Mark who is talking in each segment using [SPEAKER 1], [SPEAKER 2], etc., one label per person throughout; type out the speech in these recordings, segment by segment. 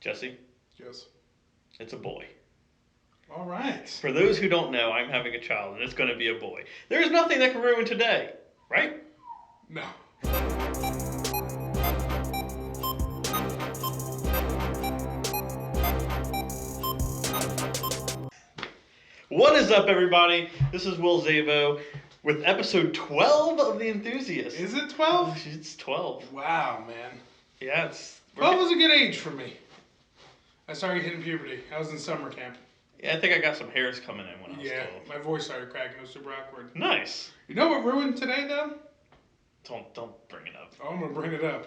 [SPEAKER 1] Jesse,
[SPEAKER 2] Yes.
[SPEAKER 1] it's a boy.
[SPEAKER 2] All right.
[SPEAKER 1] For those who don't know, I'm having a child, and it's going to be a boy. There is nothing that can ruin today, right?
[SPEAKER 2] No.
[SPEAKER 1] What is up, everybody? This is Will Zavo with episode 12 of The Enthusiast.
[SPEAKER 2] Is it 12?
[SPEAKER 1] It's 12.
[SPEAKER 2] Wow, man.
[SPEAKER 1] Yeah, it's...
[SPEAKER 2] 12 was a good age for me. I started hitting puberty. I was in summer camp.
[SPEAKER 1] Yeah, I think I got some hairs coming in when I was 12.
[SPEAKER 2] My voice started cracking. It was super awkward.
[SPEAKER 1] Nice.
[SPEAKER 2] You know what ruined today, though?
[SPEAKER 1] Don't bring it up.
[SPEAKER 2] Oh, I'm going to bring it up.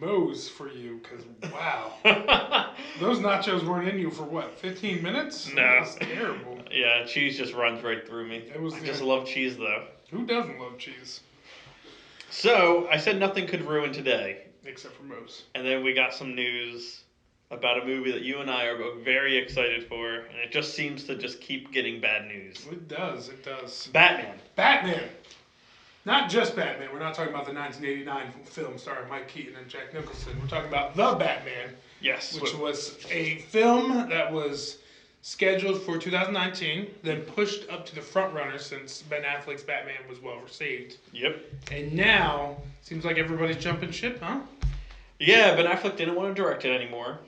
[SPEAKER 2] Moe's for you, because, wow. Those nachos weren't in you for, what, 15 minutes?
[SPEAKER 1] No.
[SPEAKER 2] That was terrible.
[SPEAKER 1] Yeah, cheese just runs right through me. I just love cheese, though.
[SPEAKER 2] Who doesn't love cheese?
[SPEAKER 1] So, I said nothing could ruin today.
[SPEAKER 2] Except for Moe's.
[SPEAKER 1] And then we got some news about a movie that you and I are both very excited for, and it just seems to just keep getting bad news.
[SPEAKER 2] It does. It does.
[SPEAKER 1] Batman.
[SPEAKER 2] Batman. Not just Batman. We're not talking about the 1989 film starring Mike Keaton and Jack Nicholson. We're talking about The Batman.
[SPEAKER 1] Yes.
[SPEAKER 2] Which was a film that was scheduled for 2019, then pushed up to the front runner since Ben Affleck's Batman was well received.
[SPEAKER 1] Yep.
[SPEAKER 2] And now, seems like everybody's jumping ship, huh?
[SPEAKER 1] Yeah, Ben Affleck didn't want to direct it anymore.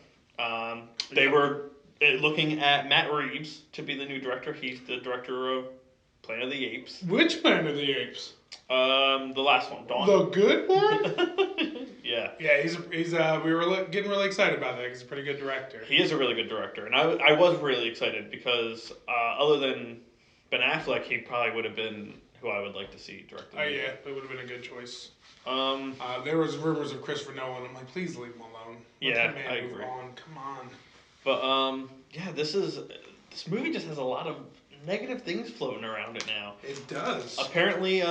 [SPEAKER 1] They were looking at Matt Reeves to be the new director. He's the director of Planet of the Apes.
[SPEAKER 2] Which Planet of the Apes?
[SPEAKER 1] The last one, Dawn.
[SPEAKER 2] The good one?
[SPEAKER 1] Yeah.
[SPEAKER 2] Yeah, he's we were getting really excited about that because he's a pretty good director.
[SPEAKER 1] He is a really good director, and I was really excited because other than Ben Affleck, he probably would have been who I would like to see directing.
[SPEAKER 2] Oh yeah, it would have been a good choice.
[SPEAKER 1] There
[SPEAKER 2] was rumors of Christopher Nolan. I'm like, please leave him alone. Let
[SPEAKER 1] yeah,
[SPEAKER 2] that man
[SPEAKER 1] I
[SPEAKER 2] move
[SPEAKER 1] agree.
[SPEAKER 2] on. Come on.
[SPEAKER 1] But yeah, this movie just has a lot of negative things floating around it now.
[SPEAKER 2] It does.
[SPEAKER 1] Apparently,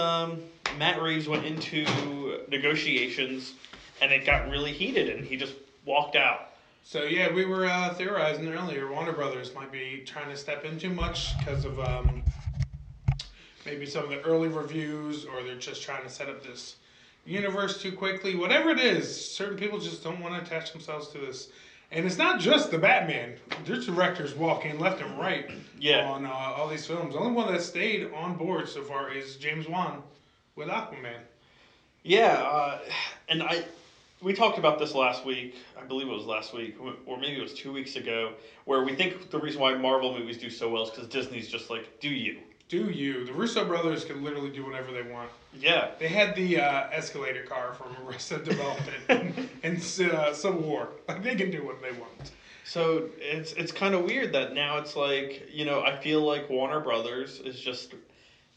[SPEAKER 1] Matt Reeves went into negotiations, and it got really heated, and he just walked out.
[SPEAKER 2] So yeah, we were theorizing earlier. Warner Brothers might be trying to step in too much because of maybe some of the early reviews, or they're just trying to set up this universe too quickly. Whatever it is, certain people just don't want to attach themselves to this. And it's not just the Batman. There's directors walking left and right on all these films. The only one that stayed on board so far is James Wan with Aquaman.
[SPEAKER 1] Yeah, and we talked about this last week. I believe it was last week, or maybe it was 2 weeks ago, where we think the reason why Marvel movies do so well is because Disney's just like, do you.
[SPEAKER 2] Do you. The Russo brothers can literally do whatever they want.
[SPEAKER 1] Yeah.
[SPEAKER 2] They had the escalator car from Arrested Development and Civil War. Like, they can do what they want.
[SPEAKER 1] So it's kind of weird that now it's like, I feel like Warner Brothers is just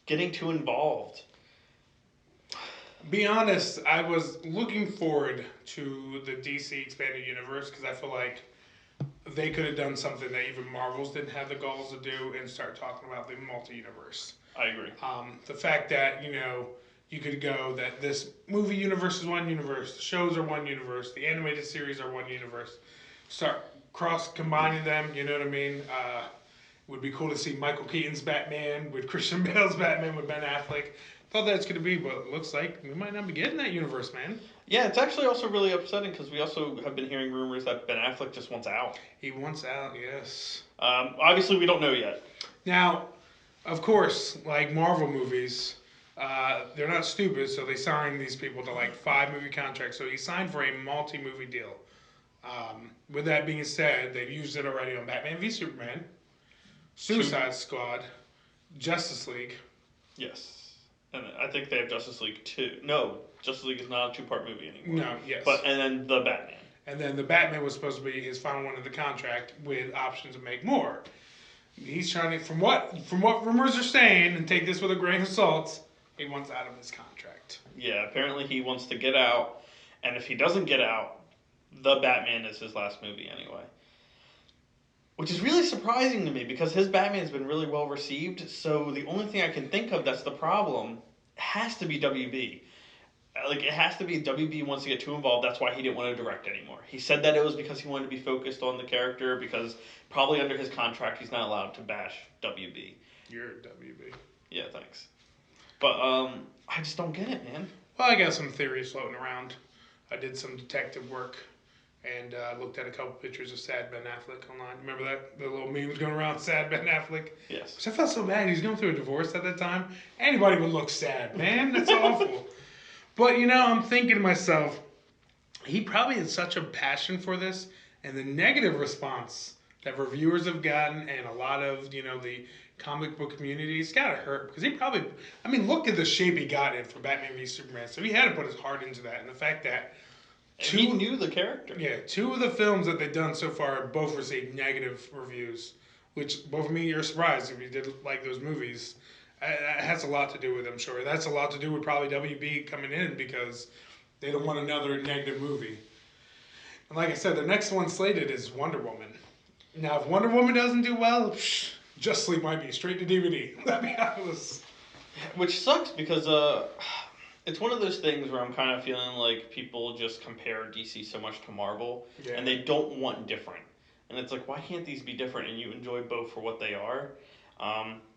[SPEAKER 1] getting too involved.
[SPEAKER 2] Be honest, I was looking forward to the DC Expanded Universe because I feel like they could have done something that even Marvels didn't have the goals to do and start talking about the multi-universe.
[SPEAKER 1] I agree.
[SPEAKER 2] The fact that, you could go that this movie universe is one universe, the shows are one universe, the animated series are one universe. Start cross-combining them, you know what I mean? Would be cool to see Michael Keaton's Batman with Christian Bale's Batman with Ben Affleck. Thought that's going to be, but it looks like we might not be getting that universe, man.
[SPEAKER 1] Yeah, it's actually also really upsetting because we also have been hearing rumors that Ben Affleck just wants out.
[SPEAKER 2] He wants out, yes.
[SPEAKER 1] Obviously, we don't know yet.
[SPEAKER 2] Now, of course, like Marvel movies, they're not stupid, so they sign these people to like 5-movie contracts. So he signed for a multi-movie deal. With that being said, they've used it already on Batman v Superman, Suicide Squad, Justice League.
[SPEAKER 1] Yes. And I think they have Justice League 2. No, Justice League is not a 2-part movie anymore.
[SPEAKER 2] No, yes.
[SPEAKER 1] And then the Batman.
[SPEAKER 2] And then the Batman was supposed to be his final one of the contract with options to make more. He's trying to, from what rumors are saying, and take this with a grain of salt, he wants out of his contract.
[SPEAKER 1] Yeah, apparently he wants to get out, and if he doesn't get out, the Batman is his last movie anyway. Which is really surprising to me because his Batman's been really well received. So the only thing I can think of that's the problem has to be WB. Like, it has to be WB wants to get too involved. That's why he didn't want to direct anymore. He said that it was because he wanted to be focused on the character because probably under his contract he's not allowed to bash WB.
[SPEAKER 2] You're WB.
[SPEAKER 1] Yeah, thanks. But I just don't get it, man.
[SPEAKER 2] Well, I got some theories floating around. I did some detective work and looked at a couple pictures of sad Ben Affleck online. Remember that? The little memes going around, sad Ben Affleck?
[SPEAKER 1] Yes.
[SPEAKER 2] Which I felt so bad. He's going through a divorce at that time. Anybody would look sad, man. That's awful. But, I'm thinking to myself, he probably had such a passion for this, and the negative response that reviewers have gotten and a lot of, the comic book community, it's got to hurt because he probably, look at the shape he got in for Batman v Superman. So he had to put his heart into that. And the fact that
[SPEAKER 1] he knew the character.
[SPEAKER 2] Yeah, 2 of the films that they've done so far both received negative reviews, which both of me, you're surprised if you did like those movies. That has a lot to do with, I'm sure. That's a lot to do with probably WB coming in because they don't want another negative movie. And like I said, the next one slated is Wonder Woman. Now, if Wonder Woman doesn't do well, Justice League might be straight to DVD. Let's be honest.
[SPEAKER 1] Which sucks because it's one of those things where I'm kind of feeling like people just compare DC so much to Marvel, and they don't want different. And it's like, why can't these be different and you enjoy both for what they are?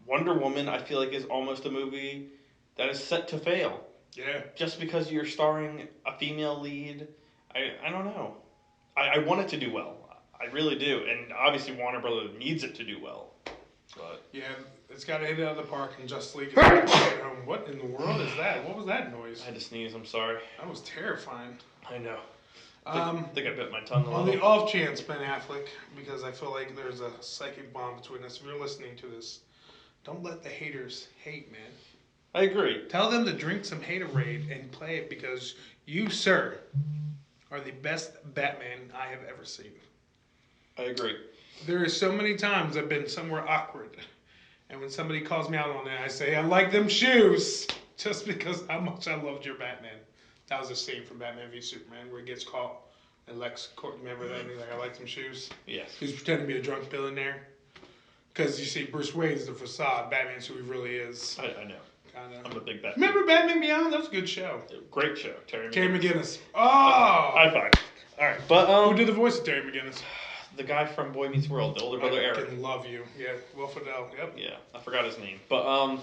[SPEAKER 1] Wonder Woman, I feel like, is almost a movie that is set to fail.
[SPEAKER 2] Yeah.
[SPEAKER 1] Just because you're starring a female lead, I don't know. I want it to do well. I really do. And obviously Warner Brothers needs it to do well. But
[SPEAKER 2] yeah, it's got to hit it out of the park, and Justice League is going to hit home. What in the world is that? What was that noise?
[SPEAKER 1] I had to sneeze, I'm sorry.
[SPEAKER 2] That was terrifying.
[SPEAKER 1] I know. I think I bit my tongue a little.
[SPEAKER 2] On the off chance, Ben Affleck, because I feel like there's a psychic bond between us. If you're listening to this, don't let the haters hate, man.
[SPEAKER 1] I agree.
[SPEAKER 2] Tell them to drink some Haterade and play it because you, sir, are the best Batman I have ever seen.
[SPEAKER 1] I agree.
[SPEAKER 2] There are so many times I've been somewhere awkward, and when somebody calls me out on it, I say, I like them shoes, just because how much I loved your Batman. That was a scene from Batman v Superman where he gets caught, and Lex, remember that? And he's like, I like them shoes.
[SPEAKER 1] Yes.
[SPEAKER 2] He's pretending to be a drunk billionaire. Because you see, Bruce Wayne's the facade. Batman's who he really is.
[SPEAKER 1] I know.
[SPEAKER 2] Kinda.
[SPEAKER 1] I'm a big Batman.
[SPEAKER 2] Remember Batman Beyond? That was a good show.
[SPEAKER 1] Great show. Terry
[SPEAKER 2] McGinnis. Oh!
[SPEAKER 1] High five. All right, but
[SPEAKER 2] who did the voice of Terry McGinnis?
[SPEAKER 1] The guy from Boy Meets World, the older brother Eric.
[SPEAKER 2] I can love you. Yeah, Will Friedle. Yep.
[SPEAKER 1] Yeah, I forgot his name. But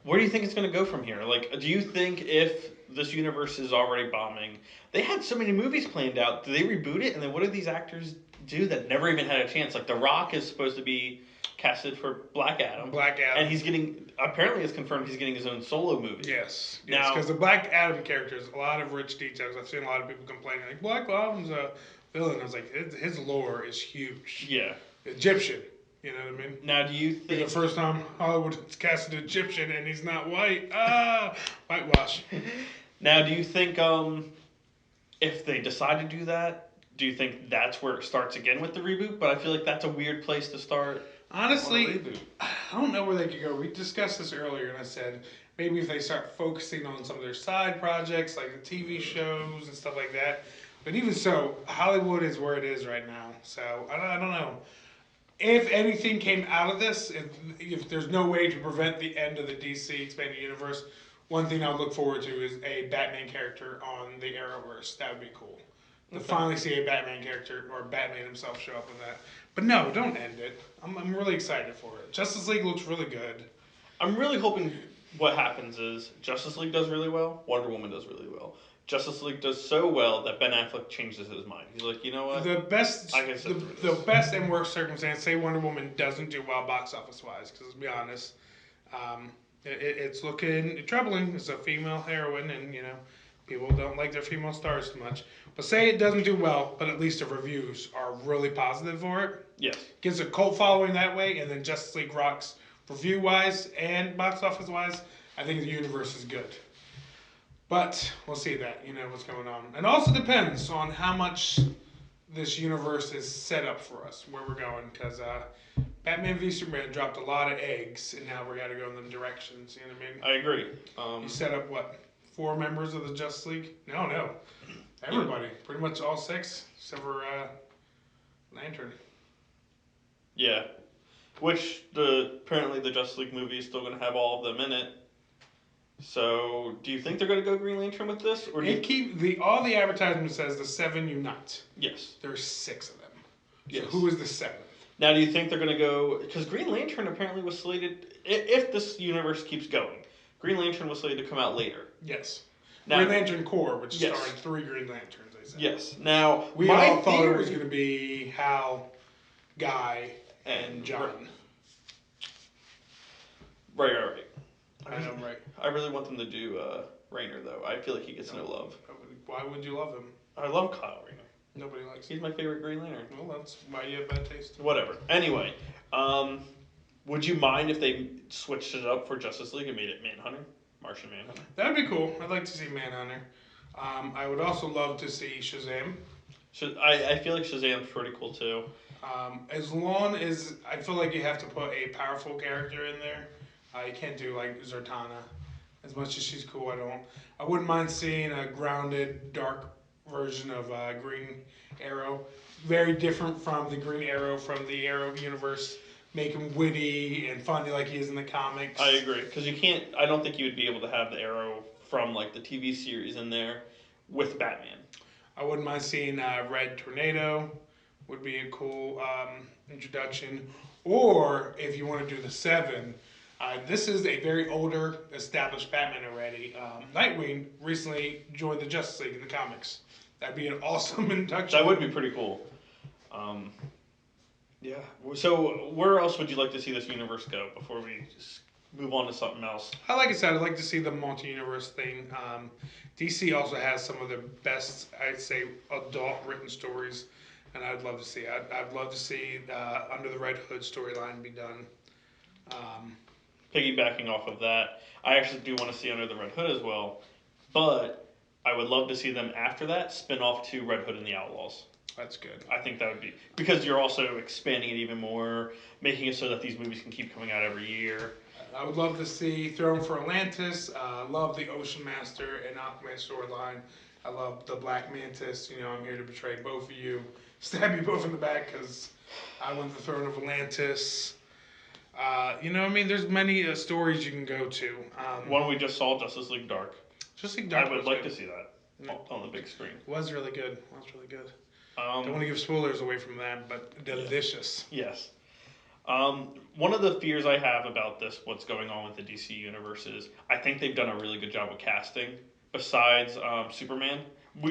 [SPEAKER 1] where do you think it's going to go from here? Like, do you think if this universe is already bombing, they had so many movies planned out, do they reboot it? And then what do these actors do that never even had a chance? Like, The Rock is supposed to be casted for Black Adam.
[SPEAKER 2] Black Adam.
[SPEAKER 1] And he's getting, apparently it's confirmed he's getting his own solo movie.
[SPEAKER 2] Yes.
[SPEAKER 1] Now,
[SPEAKER 2] because the Black Adam character has a lot of rich details. I've seen a lot of people complaining, like, Black Adam's a villain. I was like, his lore is huge.
[SPEAKER 1] Yeah.
[SPEAKER 2] Egyptian. You know what I mean?
[SPEAKER 1] Now, do you think...
[SPEAKER 2] the first time Hollywood has casted an Egyptian and he's not white. Ah! Whitewash.
[SPEAKER 1] Now, do you think if they decide to do that, do you think that's where it starts again with the reboot? But I feel like that's a weird place to start.
[SPEAKER 2] Honestly, I don't know where they could go. We discussed this earlier, and I said maybe if they start focusing on some of their side projects, like the TV shows and stuff like that. But even so, Hollywood is where it is right now. So I don't know. If anything came out of this, if there's no way to prevent the end of the DC expanded universe, one thing I would look forward to is a Batman character on the Arrowverse. That would be cool. To finally see a Batman character or Batman himself show up in that. But no, don't end it. I'm really excited for it. Justice League looks really good.
[SPEAKER 1] I'm really hoping what happens is Justice League does really well, Wonder Woman does really well. Justice League does so well that Ben Affleck changes his mind. He's like, you know what?
[SPEAKER 2] The best and worst circumstance, say Wonder Woman doesn't do well box office wise, because let's be honest, it's looking troubling. It's a female heroine, and people don't like their female stars too much. But say it doesn't do well, but at least the reviews are really positive for it.
[SPEAKER 1] Yes.
[SPEAKER 2] Gets a cult following that way, and then Justice League rocks review wise and box office wise. I think the universe is good. But we'll see that, what's going on. It also depends on how much this universe is set up for us, where we're going. Because Batman v Superman dropped a lot of eggs, and now we got to go in them directions. You know what I mean?
[SPEAKER 1] I agree.
[SPEAKER 2] You set up, 4 members of the Justice League? No. Everybody. Pretty much all 6, except for Lantern.
[SPEAKER 1] Yeah. Which, apparently the Justice League movie is still going to have all of them in it. So, do you think they're going to go Green Lantern with this, or
[SPEAKER 2] all the advertisement says the 7 unite?
[SPEAKER 1] Yes. There's
[SPEAKER 2] 6 of them.
[SPEAKER 1] Yes.
[SPEAKER 2] So who is the 7th?
[SPEAKER 1] Now, do you think they're going to go? Because Green Lantern apparently was slated, if this universe keeps going, Green Lantern was slated to come out later.
[SPEAKER 2] Yes.
[SPEAKER 1] Now,
[SPEAKER 2] Green Lantern Corps, which
[SPEAKER 1] yes.
[SPEAKER 2] starred 3 Green Lanterns, they said.
[SPEAKER 1] Yes. Now,
[SPEAKER 2] We
[SPEAKER 1] my
[SPEAKER 2] all thought
[SPEAKER 1] theory,
[SPEAKER 2] it was going to be Hal, Guy, and John.
[SPEAKER 1] Right.
[SPEAKER 2] I know, right.
[SPEAKER 1] I really want them to do Rainer, though. I feel like he gets no love.
[SPEAKER 2] Why would you love him?
[SPEAKER 1] I love Kyle Rayner.
[SPEAKER 2] Nobody likes him.
[SPEAKER 1] He's my favorite Green Lantern.
[SPEAKER 2] Well, that's why you have bad taste.
[SPEAKER 1] Whatever. Anyway, would you mind if they switched it up for Justice League and made it Manhunter? Martian Manhunter?
[SPEAKER 2] That'd be cool. I'd like to see Manhunter. I would also love to see Shazam.
[SPEAKER 1] I feel like Shazam's pretty cool, too.
[SPEAKER 2] As long as I feel like you have to put a powerful character in there. You can't do like Zatanna. As much as she's cool, I wouldn't mind seeing a grounded, dark version of Green Arrow. Very different from the Green Arrow from the Arrow universe. Make him witty and funny like he is in the comics.
[SPEAKER 1] I agree, because I don't think you would be able to have the Arrow from like the TV series in there with Batman.
[SPEAKER 2] I wouldn't mind seeing Red Tornado. Would be a cool introduction. Or if you want to do the 7, this is a very older, established Batman already. Nightwing recently joined the Justice League in the comics. That'd be an awesome induction.
[SPEAKER 1] That would be pretty cool. Yeah. So where else would you like to see this universe go before we just move on to something else?
[SPEAKER 2] Like I said, I'd like to see the multi-universe thing. DC also has some of the best, I'd say, adult written stories, and I'd love to see. I'd love to see Under the Red Hood storyline be done.
[SPEAKER 1] Piggybacking off of that, I actually do want to see Under the Red Hood as well, but I would love to see them after that spin off to Red Hood and the Outlaws.
[SPEAKER 2] That's good.
[SPEAKER 1] I think that would be, because you're also expanding it even more, making it so that these movies can keep coming out every year.
[SPEAKER 2] I would love to see Throne for Atlantis. Love the Ocean Master and Aquaman storyline. I love the Black Mantis. I'm here to betray both of you. Stab you both in the back because I want the Throne of Atlantis. There's many stories you can go to.
[SPEAKER 1] One we just saw, Justice League Dark.
[SPEAKER 2] Justice League Dark.
[SPEAKER 1] I would like to see that on the big screen.
[SPEAKER 2] It was really good. Don't want to give spoilers away from that, but delicious.
[SPEAKER 1] Yes. One of the fears I have about this, what's going on with the DC universe, is I think they've done a really good job with casting. Besides Superman,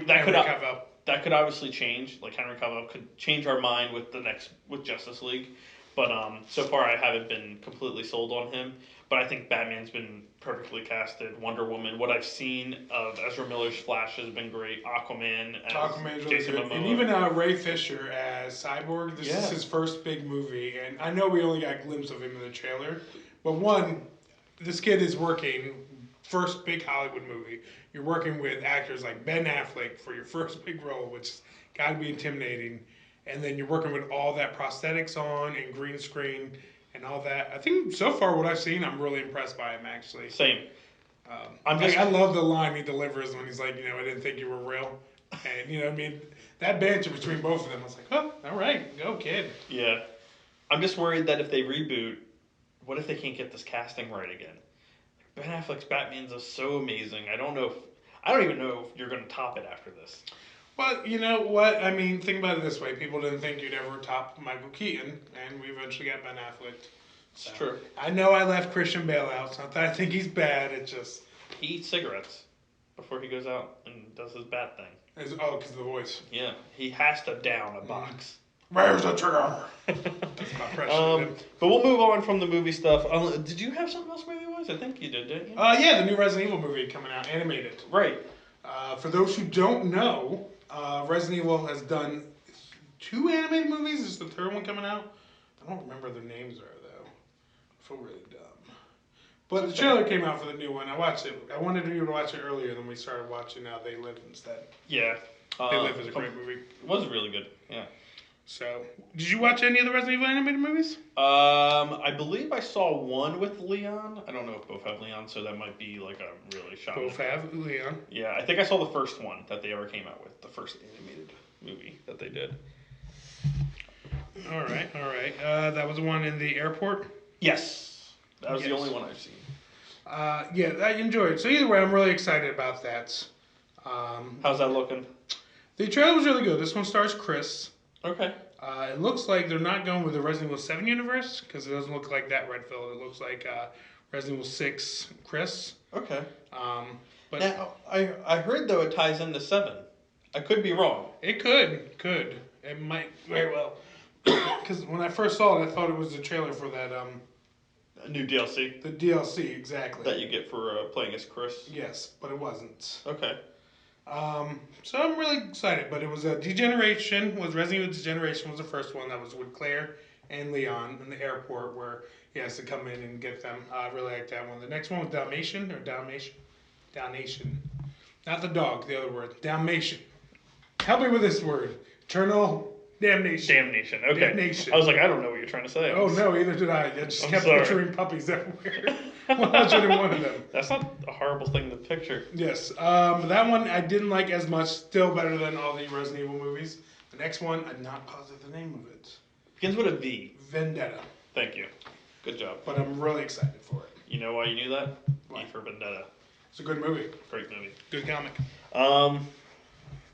[SPEAKER 1] that could obviously change. Like Henry Cavill could change our mind with Justice League, but so far I haven't been completely sold on him. But I think Batman's been perfectly casted. Wonder Woman, what I've seen of Ezra Miller's Flash has been great. Aquaman's
[SPEAKER 2] really
[SPEAKER 1] Jason
[SPEAKER 2] good.
[SPEAKER 1] Momoa.
[SPEAKER 2] And even Ray Fisher as Cyborg. This is his first big movie. And I know we only got a glimpse of him in the trailer. But this kid is working, first big Hollywood movie. You're working with actors like Ben Affleck for your first big role, which got to be intimidating. And then you're working with all that prosthetics on and green screen and all that. I think so far what I've seen, I'm really impressed by him, actually.
[SPEAKER 1] Same.
[SPEAKER 2] I love the line he delivers when he's like, I didn't think you were real. And, that banter between both of them, I was like, oh, all right, go kid.
[SPEAKER 1] Yeah. I'm just worried that if they reboot, what if they can't get this casting right again? Ben Affleck's Batman's is so amazing. I don't even know if you're going to top it after this.
[SPEAKER 2] Well, you know what? I mean, think about it this way. People didn't think you'd ever top Michael Keaton, and we eventually got Ben Affleck.
[SPEAKER 1] It's true.
[SPEAKER 2] I know I left Christian Bale out. It's not that I think he's bad. It's just...
[SPEAKER 1] He eats cigarettes before he goes out and does his bat thing.
[SPEAKER 2] Because of the voice.
[SPEAKER 1] Yeah. He has to down a box.
[SPEAKER 2] Where's the trigger? That's my impression.
[SPEAKER 1] But we'll move on from the movie stuff. Did you have something else movie-wise? I think you did, didn't you?
[SPEAKER 2] Yeah, the new Resident Evil movie coming out, animated.
[SPEAKER 1] Right.
[SPEAKER 2] For those who don't know, Resident Evil has done 2 animated movies. Is the 3rd one coming out? I don't remember their names though. I feel really dumb. But the trailer came out for the new one. I watched it. I wanted you to watch it earlier than we started watching They Live instead.
[SPEAKER 1] Yeah.
[SPEAKER 2] They Live is a great movie.
[SPEAKER 1] It was really good. Yeah.
[SPEAKER 2] So, did you watch any of the Resident Evil animated movies?
[SPEAKER 1] I believe I saw one with Leon. I don't know if both have Leon, so that might be like a really shot.
[SPEAKER 2] Both have Leon.
[SPEAKER 1] Yeah, I think I saw the first one that they ever came out with, the first animated movie that they did.
[SPEAKER 2] All right. That was the one in the airport?
[SPEAKER 1] Yes. That was the only one I've seen.
[SPEAKER 2] Yeah, I enjoyed it. So either way, I'm really excited about that.
[SPEAKER 1] How's that looking?
[SPEAKER 2] The trailer was really good. This one stars Chris.
[SPEAKER 1] Okay.
[SPEAKER 2] It looks like they're not going with the Resident Evil 7 universe because it doesn't look like that Redfield. It looks like Resident Evil 6 Chris.
[SPEAKER 1] Okay.
[SPEAKER 2] But
[SPEAKER 1] now, I heard, though, it ties into 7. I could be wrong.
[SPEAKER 2] it could. It might very well. Because when I first saw it, I thought it was the trailer for that,
[SPEAKER 1] A new DLC
[SPEAKER 2] the DLC, exactly.
[SPEAKER 1] that you get for playing as Chris.
[SPEAKER 2] Yes, but it wasn't.
[SPEAKER 1] Okay.
[SPEAKER 2] So I'm really excited. But it was a Degeneration. Resident Evil Degeneration was the first one. That was with Claire and Leon in the airport where he has to come in and get them. I really like that one. The next one was Dalmatian. Not the dog, the other word. Dalmatian. Help me with this word. Eternal Damnation.
[SPEAKER 1] Damnation. Okay.
[SPEAKER 2] Damnation.
[SPEAKER 1] I was like, I don't know what you're trying to say.
[SPEAKER 2] Oh, no, either did I. I just
[SPEAKER 1] I'm
[SPEAKER 2] kept
[SPEAKER 1] sorry.
[SPEAKER 2] picturing puppies everywhere. Well, I should have one of them.
[SPEAKER 1] That's not a horrible thing to picture.
[SPEAKER 2] Yes. That one I didn't like as much. Still better than all the Resident Evil movies. The next one, I'm not positive the name of it.
[SPEAKER 1] Begins with a V.
[SPEAKER 2] Vendetta.
[SPEAKER 1] Thank you. Good job.
[SPEAKER 2] But I'm really excited for it.
[SPEAKER 1] You know why you knew that?
[SPEAKER 2] Why?
[SPEAKER 1] E for Vendetta.
[SPEAKER 2] It's a good movie.
[SPEAKER 1] Great movie.
[SPEAKER 2] Good comic.
[SPEAKER 1] Um.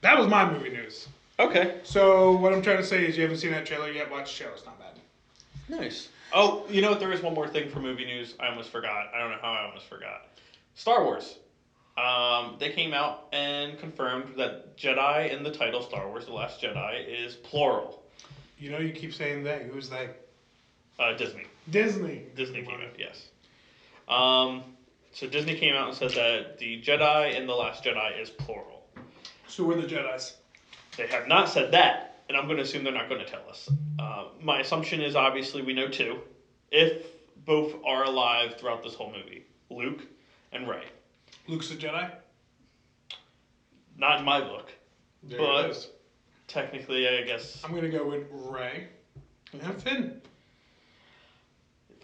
[SPEAKER 2] That was my movie news.
[SPEAKER 1] Okay.
[SPEAKER 2] So what I'm trying to say is you haven't seen that trailer yet. Watch the trailer. It's not bad.
[SPEAKER 1] Nice. Oh, you know what? There is one more thing for movie news. I almost forgot. I don't know how I almost forgot. Star Wars. They came out and confirmed that Jedi in the title Star Wars: The Last Jedi is plural.
[SPEAKER 2] You know you keep saying they. Who's they?
[SPEAKER 1] Disney.
[SPEAKER 2] Disney.
[SPEAKER 1] Disney came out, yes. So Disney came out and said that the Jedi in The Last Jedi is plural.
[SPEAKER 2] So we're the Jedis.
[SPEAKER 1] They have not said that, and I'm going to assume they're not going to tell us. My assumption is obviously we know 2, if both are alive throughout this whole movie. Luke and Rey.
[SPEAKER 2] Luke's a Jedi?
[SPEAKER 1] Not in my book.
[SPEAKER 2] There
[SPEAKER 1] but
[SPEAKER 2] it is.
[SPEAKER 1] Technically, I guess...
[SPEAKER 2] I'm going to go with Rey and Finn.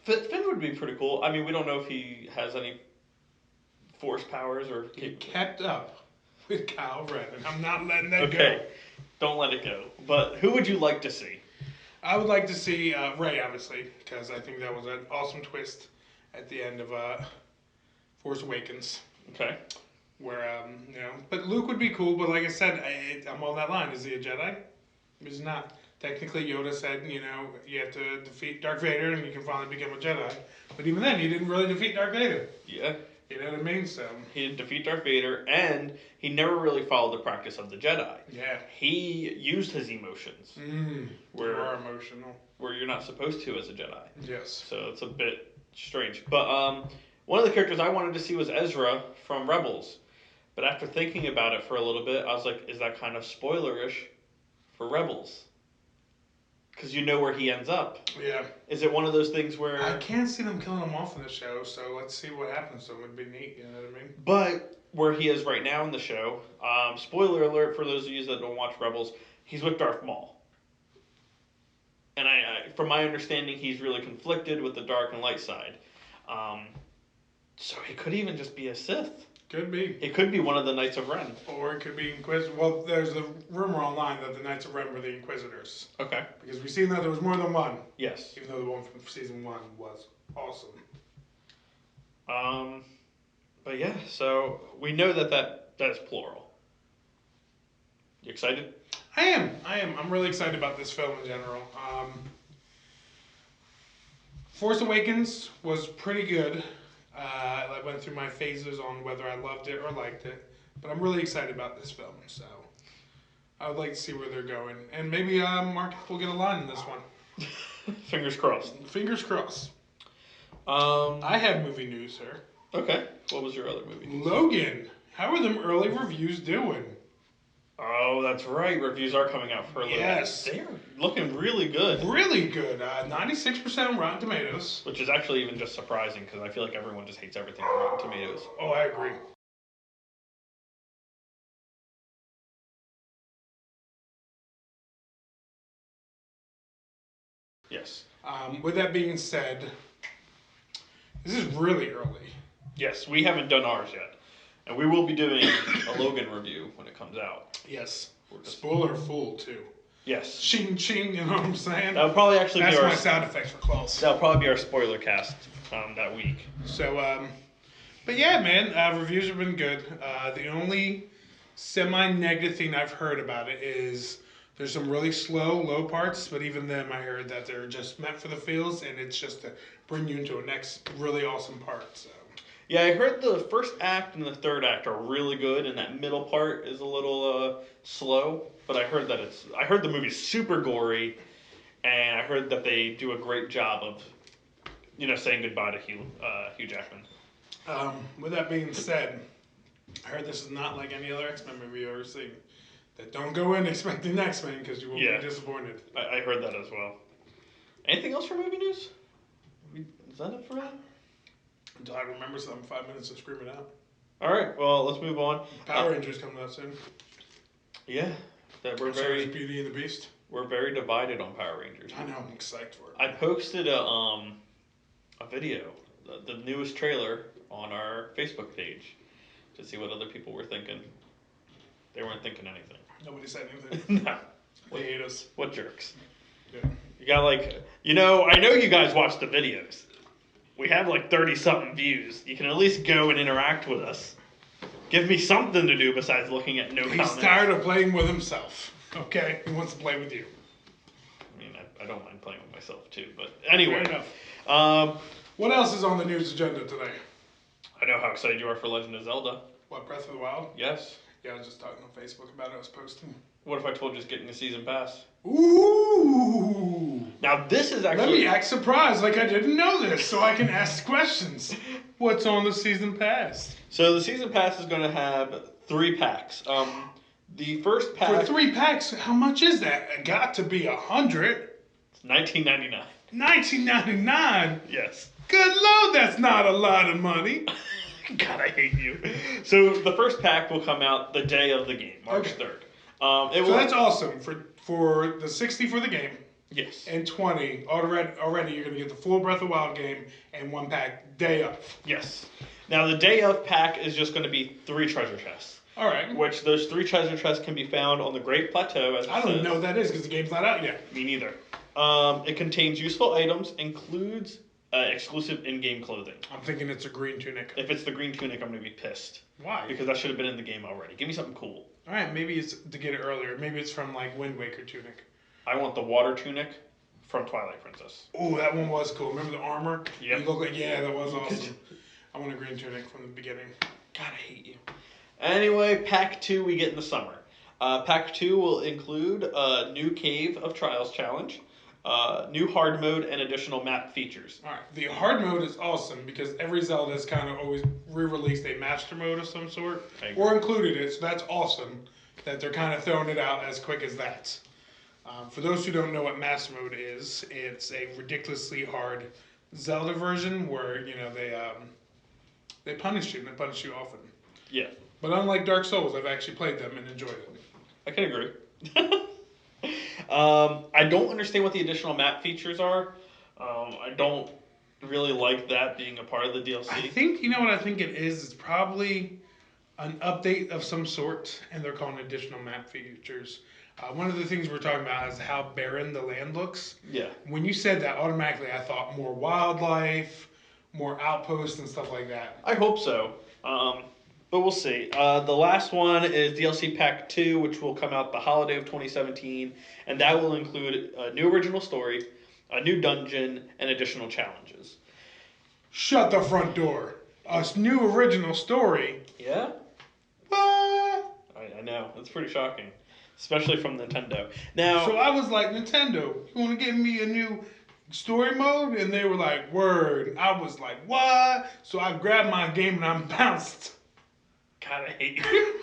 [SPEAKER 1] Finn would be pretty cool. I mean, we don't know if he has any force powers or...
[SPEAKER 2] He kept up with Kyle Ren, and I'm not letting that go.
[SPEAKER 1] Okay, don't let it go. But who would you like to see?
[SPEAKER 2] I would like to see Rey, obviously, because I think that was an awesome twist at the end of Force Awakens.
[SPEAKER 1] Okay.
[SPEAKER 2] Where, but Luke would be cool, but like I said, I'm on that line. Is he a Jedi? He's not. Technically, Yoda said, you have to defeat Darth Vader and you can finally become a Jedi. But even then, he didn't really defeat Darth Vader.
[SPEAKER 1] Yeah.
[SPEAKER 2] You know what I mean? So
[SPEAKER 1] he didn't defeat Darth Vader, and he never really followed the practice of the Jedi.
[SPEAKER 2] Yeah.
[SPEAKER 1] He used his emotions.
[SPEAKER 2] You are emotional.
[SPEAKER 1] Where you're not supposed to as a Jedi.
[SPEAKER 2] Yes.
[SPEAKER 1] So it's a bit strange. But one of the characters I wanted to see was Ezra from Rebels. But after thinking about it for a little bit, I was like, is that kind of spoilerish for Rebels? Because you know where he ends up.
[SPEAKER 2] Yeah.
[SPEAKER 1] Is it one of those things where...
[SPEAKER 2] I can't see them killing him off in the show, so let's see what happens. So it would be neat, you know what I mean?
[SPEAKER 1] But where he is right now in the show, spoiler alert for those of you that don't watch Rebels, he's with Darth Maul. And from my understanding, he's really conflicted with the dark and light side. So he could even just be a Sith.
[SPEAKER 2] Could be.
[SPEAKER 1] It could be one of the Knights of Ren.
[SPEAKER 2] Or it could be Inquisitor. Well, there's a rumor online that the Knights of Ren were the Inquisitors.
[SPEAKER 1] Okay.
[SPEAKER 2] Because we've seen that there was more than one.
[SPEAKER 1] Yes.
[SPEAKER 2] Even though the one from season 1 was awesome.
[SPEAKER 1] But yeah, so we know that is plural. You excited?
[SPEAKER 2] I am. I'm really excited about this film in general. Force Awakens was pretty good. I went through my phases on whether I loved it or liked it. But I'm really excited about this film, so I would like to see where they're going. And maybe Mark will get a line in this one.
[SPEAKER 1] Fingers crossed.
[SPEAKER 2] Fingers crossed.
[SPEAKER 1] I
[SPEAKER 2] I had movie news, sir.
[SPEAKER 1] Okay. What was your other movie?
[SPEAKER 2] Logan. How are them early reviews doing?
[SPEAKER 1] Oh, that's right. Reviews are coming out for Logan.
[SPEAKER 2] Yes.
[SPEAKER 1] They're looking really good.
[SPEAKER 2] Really good. 96% Rotten Tomatoes.
[SPEAKER 1] Which is actually even just surprising because I feel like everyone just hates everything on Rotten Tomatoes.
[SPEAKER 2] Oh, I agree.
[SPEAKER 1] Yes.
[SPEAKER 2] With that being said, this is really early.
[SPEAKER 1] Yes, we haven't done ours yet. And we will be doing a Logan review when it comes out.
[SPEAKER 2] Yes. Spoiler full, too.
[SPEAKER 1] Yes.
[SPEAKER 2] Ching, ching, you know what I'm saying?
[SPEAKER 1] That'll probably actually
[SPEAKER 2] That's
[SPEAKER 1] be our...
[SPEAKER 2] my sound effects for close.
[SPEAKER 1] That'll probably be our spoiler cast that week.
[SPEAKER 2] So, but yeah, man, reviews have been good. The only semi-negative thing I've heard about it is there's some really slow, low parts, but even them I heard that they're just meant for the feels, and it's just to bring you into a next really awesome part, so...
[SPEAKER 1] Yeah, I heard the first act and the third act are really good, and that middle part is a little slow. But I heard the movie's super gory, and I heard that they do a great job of, saying goodbye to Hugh Jackman.
[SPEAKER 2] With that being said, I heard this is not like any other X-Men movie you've ever seen. That don't go in expecting X-Men because you will be disappointed.
[SPEAKER 1] I heard that as well. Anything else for movie news? Is that it for that?
[SPEAKER 2] Until I remember something, 5 minutes of screaming out.
[SPEAKER 1] All right, well, let's move on.
[SPEAKER 2] Power Rangers coming out soon.
[SPEAKER 1] Yeah, we're
[SPEAKER 2] Beauty and the Beast.
[SPEAKER 1] We're very divided on Power Rangers.
[SPEAKER 2] I know, I'm excited for it.
[SPEAKER 1] I posted a video, the newest trailer, on our Facebook page to see what other people were thinking. They weren't thinking anything.
[SPEAKER 2] Nobody said anything.
[SPEAKER 1] No.
[SPEAKER 2] They hate us.
[SPEAKER 1] What jerks?
[SPEAKER 2] Yeah.
[SPEAKER 1] You got I know you guys watch the videos. We have 30-something views. You can at least go and interact with us. Give me something to do besides looking at no comments.
[SPEAKER 2] He's tired of playing with himself. Okay? He wants to play with you.
[SPEAKER 1] I mean, I don't mind playing with myself too, but anyway.
[SPEAKER 2] Fair enough. What else is on the news agenda today?
[SPEAKER 1] I know how excited you are for Legend of Zelda.
[SPEAKER 2] What, Breath of the Wild?
[SPEAKER 1] Yes.
[SPEAKER 2] Yeah, I was just talking on Facebook about it. I was posting.
[SPEAKER 1] What if I told you it's getting a season pass?
[SPEAKER 2] Ooh!
[SPEAKER 1] Now this is actually...
[SPEAKER 2] Let me act surprised like I didn't know this so I can ask questions. What's on the season pass?
[SPEAKER 1] So the season pass is going to have 3 packs. The first pack...
[SPEAKER 2] For 3 packs, how much is that? It got to be $100.
[SPEAKER 1] It's $19.99.
[SPEAKER 2] $19.99?
[SPEAKER 1] Yes.
[SPEAKER 2] Good Lord, that's not a lot of money.
[SPEAKER 1] God, I hate you. So the first pack will come out the day of the game, March 3rd.
[SPEAKER 2] So that's awesome. For the 60 for the game.
[SPEAKER 1] Yes.
[SPEAKER 2] And 20, already you're going to get the full Breath of the Wild game and 1 pack day of.
[SPEAKER 1] Yes. Now the day of pack is just going to be 3 treasure chests.
[SPEAKER 2] All right.
[SPEAKER 1] Which those 3 treasure chests can be found on the Great Plateau. As
[SPEAKER 2] I don't even know what that is because the game's not out yet.
[SPEAKER 1] Me neither. It contains useful items, includes exclusive in-game clothing.
[SPEAKER 2] I'm thinking it's a green tunic.
[SPEAKER 1] If it's the green tunic, I'm going to be pissed.
[SPEAKER 2] Why?
[SPEAKER 1] Because that should have been in the game already. Give me something cool.
[SPEAKER 2] All right, maybe it's to get it earlier. Maybe it's from Wind Waker tunic.
[SPEAKER 1] I want the water tunic from Twilight Princess.
[SPEAKER 2] Oh, that one was cool. Remember the armor?
[SPEAKER 1] Yeah.
[SPEAKER 2] You look like, yeah, that was awesome. I want a green tunic from the beginning.
[SPEAKER 1] God, I hate you. Anyway, pack 2 we get in the summer. Pack 2 will include a new Cave of Trials challenge, new hard mode, and additional map features.
[SPEAKER 2] All right, the hard mode is awesome because every Zelda has kind of always re-released a master mode of some sort or included it, so that's awesome that they're kind of throwing it out as quick as that. For those who don't know what master mode is, it's a ridiculously hard Zelda version where they punish you and they punish you often.
[SPEAKER 1] Yeah.
[SPEAKER 2] But unlike Dark Souls, I've actually played them and enjoyed it.
[SPEAKER 1] I can agree. I don't understand what the additional map features are. I don't really like that being a part of the DLC.
[SPEAKER 2] I think, you know what I think it is? It's probably an update of some sort, and they're calling additional map features. One of the things we're talking about is how barren the land looks.
[SPEAKER 1] Yeah.
[SPEAKER 2] When you said that, automatically I thought more wildlife, more outposts and stuff like that.
[SPEAKER 1] I hope so. But we'll see. The last one is DLC Pack 2, which will come out the holiday of 2017, and that will include a new original story, a new dungeon, and additional challenges.
[SPEAKER 2] Shut the front door. A new original story?
[SPEAKER 1] Yeah?
[SPEAKER 2] What?
[SPEAKER 1] I know. It's pretty shocking. Especially from Nintendo. Now,
[SPEAKER 2] so I was like, Nintendo, you want to give me a new story mode? And they were like, word. I was like, what? So I grabbed my game and I bounced.
[SPEAKER 1] God, I hate you.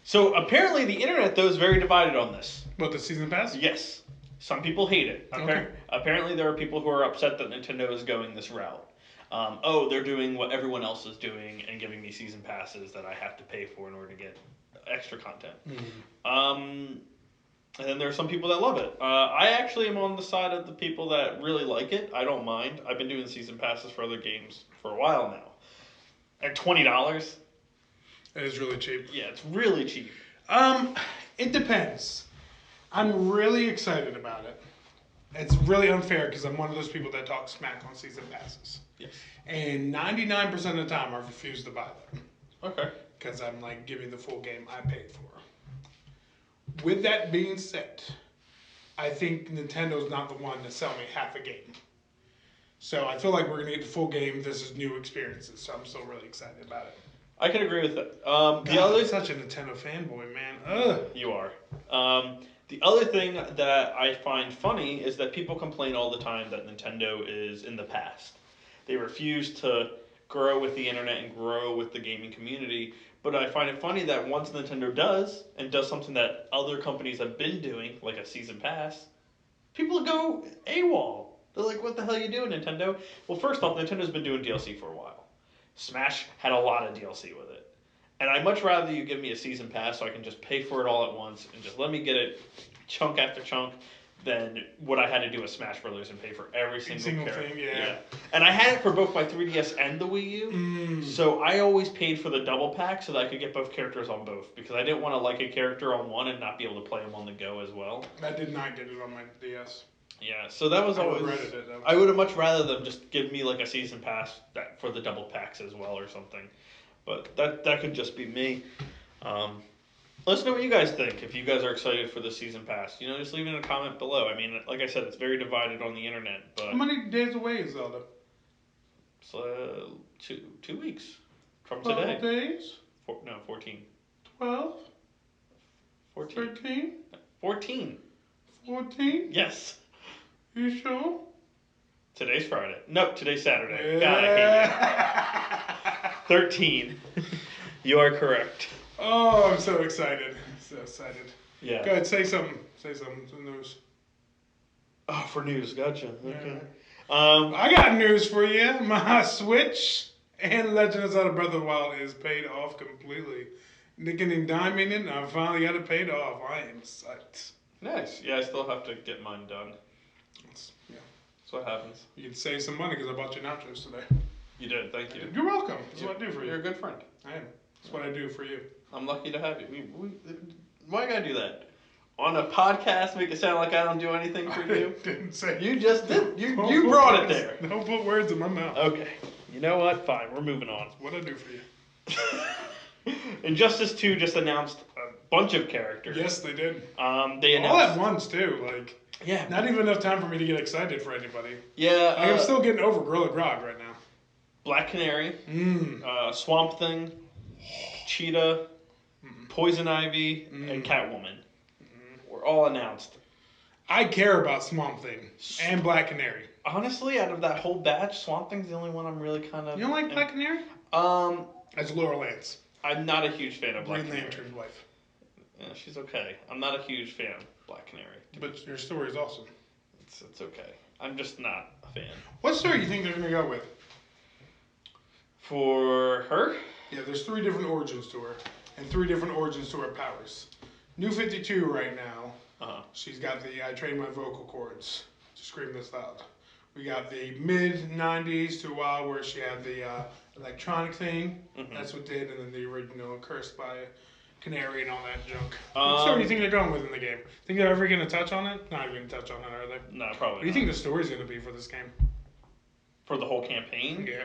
[SPEAKER 1] So apparently the internet, though, is very divided on this.
[SPEAKER 2] What, the season pass?
[SPEAKER 1] Yes. Some people hate it.
[SPEAKER 2] Okay.
[SPEAKER 1] Apparently there are people who are upset that Nintendo is going this route. They're doing what everyone else is doing and giving me season passes that I have to pay for in order to get extra content. Mm-hmm. And then there are some people that love it. I actually am on the side of the people that really like it. I don't mind. I've been doing season passes for other games for a while now. At $20.
[SPEAKER 2] It is really cheap.
[SPEAKER 1] Yeah, it's really cheap.
[SPEAKER 2] It depends. I'm really excited about it. It's really unfair because I'm one of those people that talk smack on season passes.
[SPEAKER 1] Yes.
[SPEAKER 2] And 99% of the time I refuse to buy them.
[SPEAKER 1] Okay.
[SPEAKER 2] Because I'm like, give me the full game I paid for. With that being said, I think Nintendo's not the one to sell me half a game. So I feel like we're gonna get the full game. This is new experiences, so I'm still really excited about it.
[SPEAKER 1] I can agree with that.
[SPEAKER 2] I'm such a Nintendo fanboy, man. Ugh.
[SPEAKER 1] You are. The other thing that I find funny is that people complain all the time that Nintendo is in the past. They refuse to grow with the internet and grow with the gaming community. But I find it funny that once Nintendo does, and does something that other companies have been doing, like a season pass, people go AWOL. They're like, what the hell are you doing, Nintendo? Well, first off, Nintendo's been doing DLC for a while. Smash had a lot of DLC with it. And I'd much rather you give me a season pass so I can just pay for it all at once and just let me get it chunk after chunk than what I had to do with Smash Brothers and pay for every single character.
[SPEAKER 2] Thing, yeah.
[SPEAKER 1] And I had it for both my 3DS and the Wii U, so I always paid for the double pack so that I could get both characters on both, because I didn't want to like a character on one and not be able to play them on the go as well.
[SPEAKER 2] I did not get it on my DS.
[SPEAKER 1] Yeah, so that was always. I would have much rather them just give me like a season pass that for the double packs as well or something, but that could just be me. Let us know what you guys think. If you guys are excited for the season pass, just leave it in a comment below. I mean, like I said, it's very divided on the internet. But
[SPEAKER 2] how many days away is Zelda?
[SPEAKER 1] It's 2 weeks from today.
[SPEAKER 2] 12 days?
[SPEAKER 1] 14.
[SPEAKER 2] 12?
[SPEAKER 1] 14.
[SPEAKER 2] 13?
[SPEAKER 1] 14.
[SPEAKER 2] 14?
[SPEAKER 1] Yes.
[SPEAKER 2] You sure?
[SPEAKER 1] Today's Friday. Nope, today's Saturday.
[SPEAKER 2] Yeah.
[SPEAKER 1] God, I hate you. 13. You are correct.
[SPEAKER 2] Oh, I'm so excited. So excited.
[SPEAKER 1] Yeah.
[SPEAKER 2] Go ahead, say something. Say something to the news.
[SPEAKER 1] Oh, for news. Gotcha. Okay.
[SPEAKER 2] I got news for you. My Switch and Legend of Zelda Breath of the Wild is paid off completely. Nicking and diming it, and I finally got it paid off. I am psyched.
[SPEAKER 1] Nice. Yeah, I still have to get mine done.
[SPEAKER 2] Yeah.
[SPEAKER 1] That's what happens.
[SPEAKER 2] You can save some money because I bought you nachos today.
[SPEAKER 1] You did. Thank you.
[SPEAKER 2] You're welcome. That's what I do for you.
[SPEAKER 1] You're a good friend.
[SPEAKER 2] I am. That's what I do for you.
[SPEAKER 1] I'm lucky to have you. Why gotta do that? On a podcast, make it sound like I don't do anything for you?
[SPEAKER 2] Didn't say.
[SPEAKER 1] You just did. You brought it there.
[SPEAKER 2] Don't put words in my mouth.
[SPEAKER 1] Okay. You know what? Fine. We're moving on.
[SPEAKER 2] What I do for you.
[SPEAKER 1] Injustice 2 just announced a bunch of characters.
[SPEAKER 2] Yes, they did.
[SPEAKER 1] They announced
[SPEAKER 2] all at once too. Like,
[SPEAKER 1] yeah,
[SPEAKER 2] not even enough time for me to get excited for anybody.
[SPEAKER 1] Yeah,
[SPEAKER 2] I'm still getting over Gorilla Grodd right now.
[SPEAKER 1] Black Canary, Swamp Thing, Cheetah, Poison Ivy, and Catwoman were all announced.
[SPEAKER 2] I care about Swamp Thing and Black Canary.
[SPEAKER 1] Honestly, out of that whole batch, Swamp Thing's the only one I'm really kind of.
[SPEAKER 2] You don't like Black Canary? That's Laura Lance.
[SPEAKER 1] I'm not a huge fan of Black Canary.
[SPEAKER 2] Green Lantern's wife.
[SPEAKER 1] Yeah, she's okay. I'm not a huge fan of Black Canary.
[SPEAKER 2] But your story is awesome.
[SPEAKER 1] It's okay. I'm just not a fan.
[SPEAKER 2] What story do you think they're going to go with?
[SPEAKER 1] For her?
[SPEAKER 2] Yeah, there's 3 different origins to her. And 3 different origins to her powers. New 52 right now. She's got the I train my vocal cords to scream this loud. We got the mid-90s to a while where she had the electronic thing. That's what did. And then the original Cursed by Canary and all that junk. What story do you think they're going with in the game? Think they're ever going to touch on it? Not even going to touch on it, are they?
[SPEAKER 1] No, probably
[SPEAKER 2] What do you think the story's going to be for this game?
[SPEAKER 1] For the whole campaign?
[SPEAKER 2] Yeah.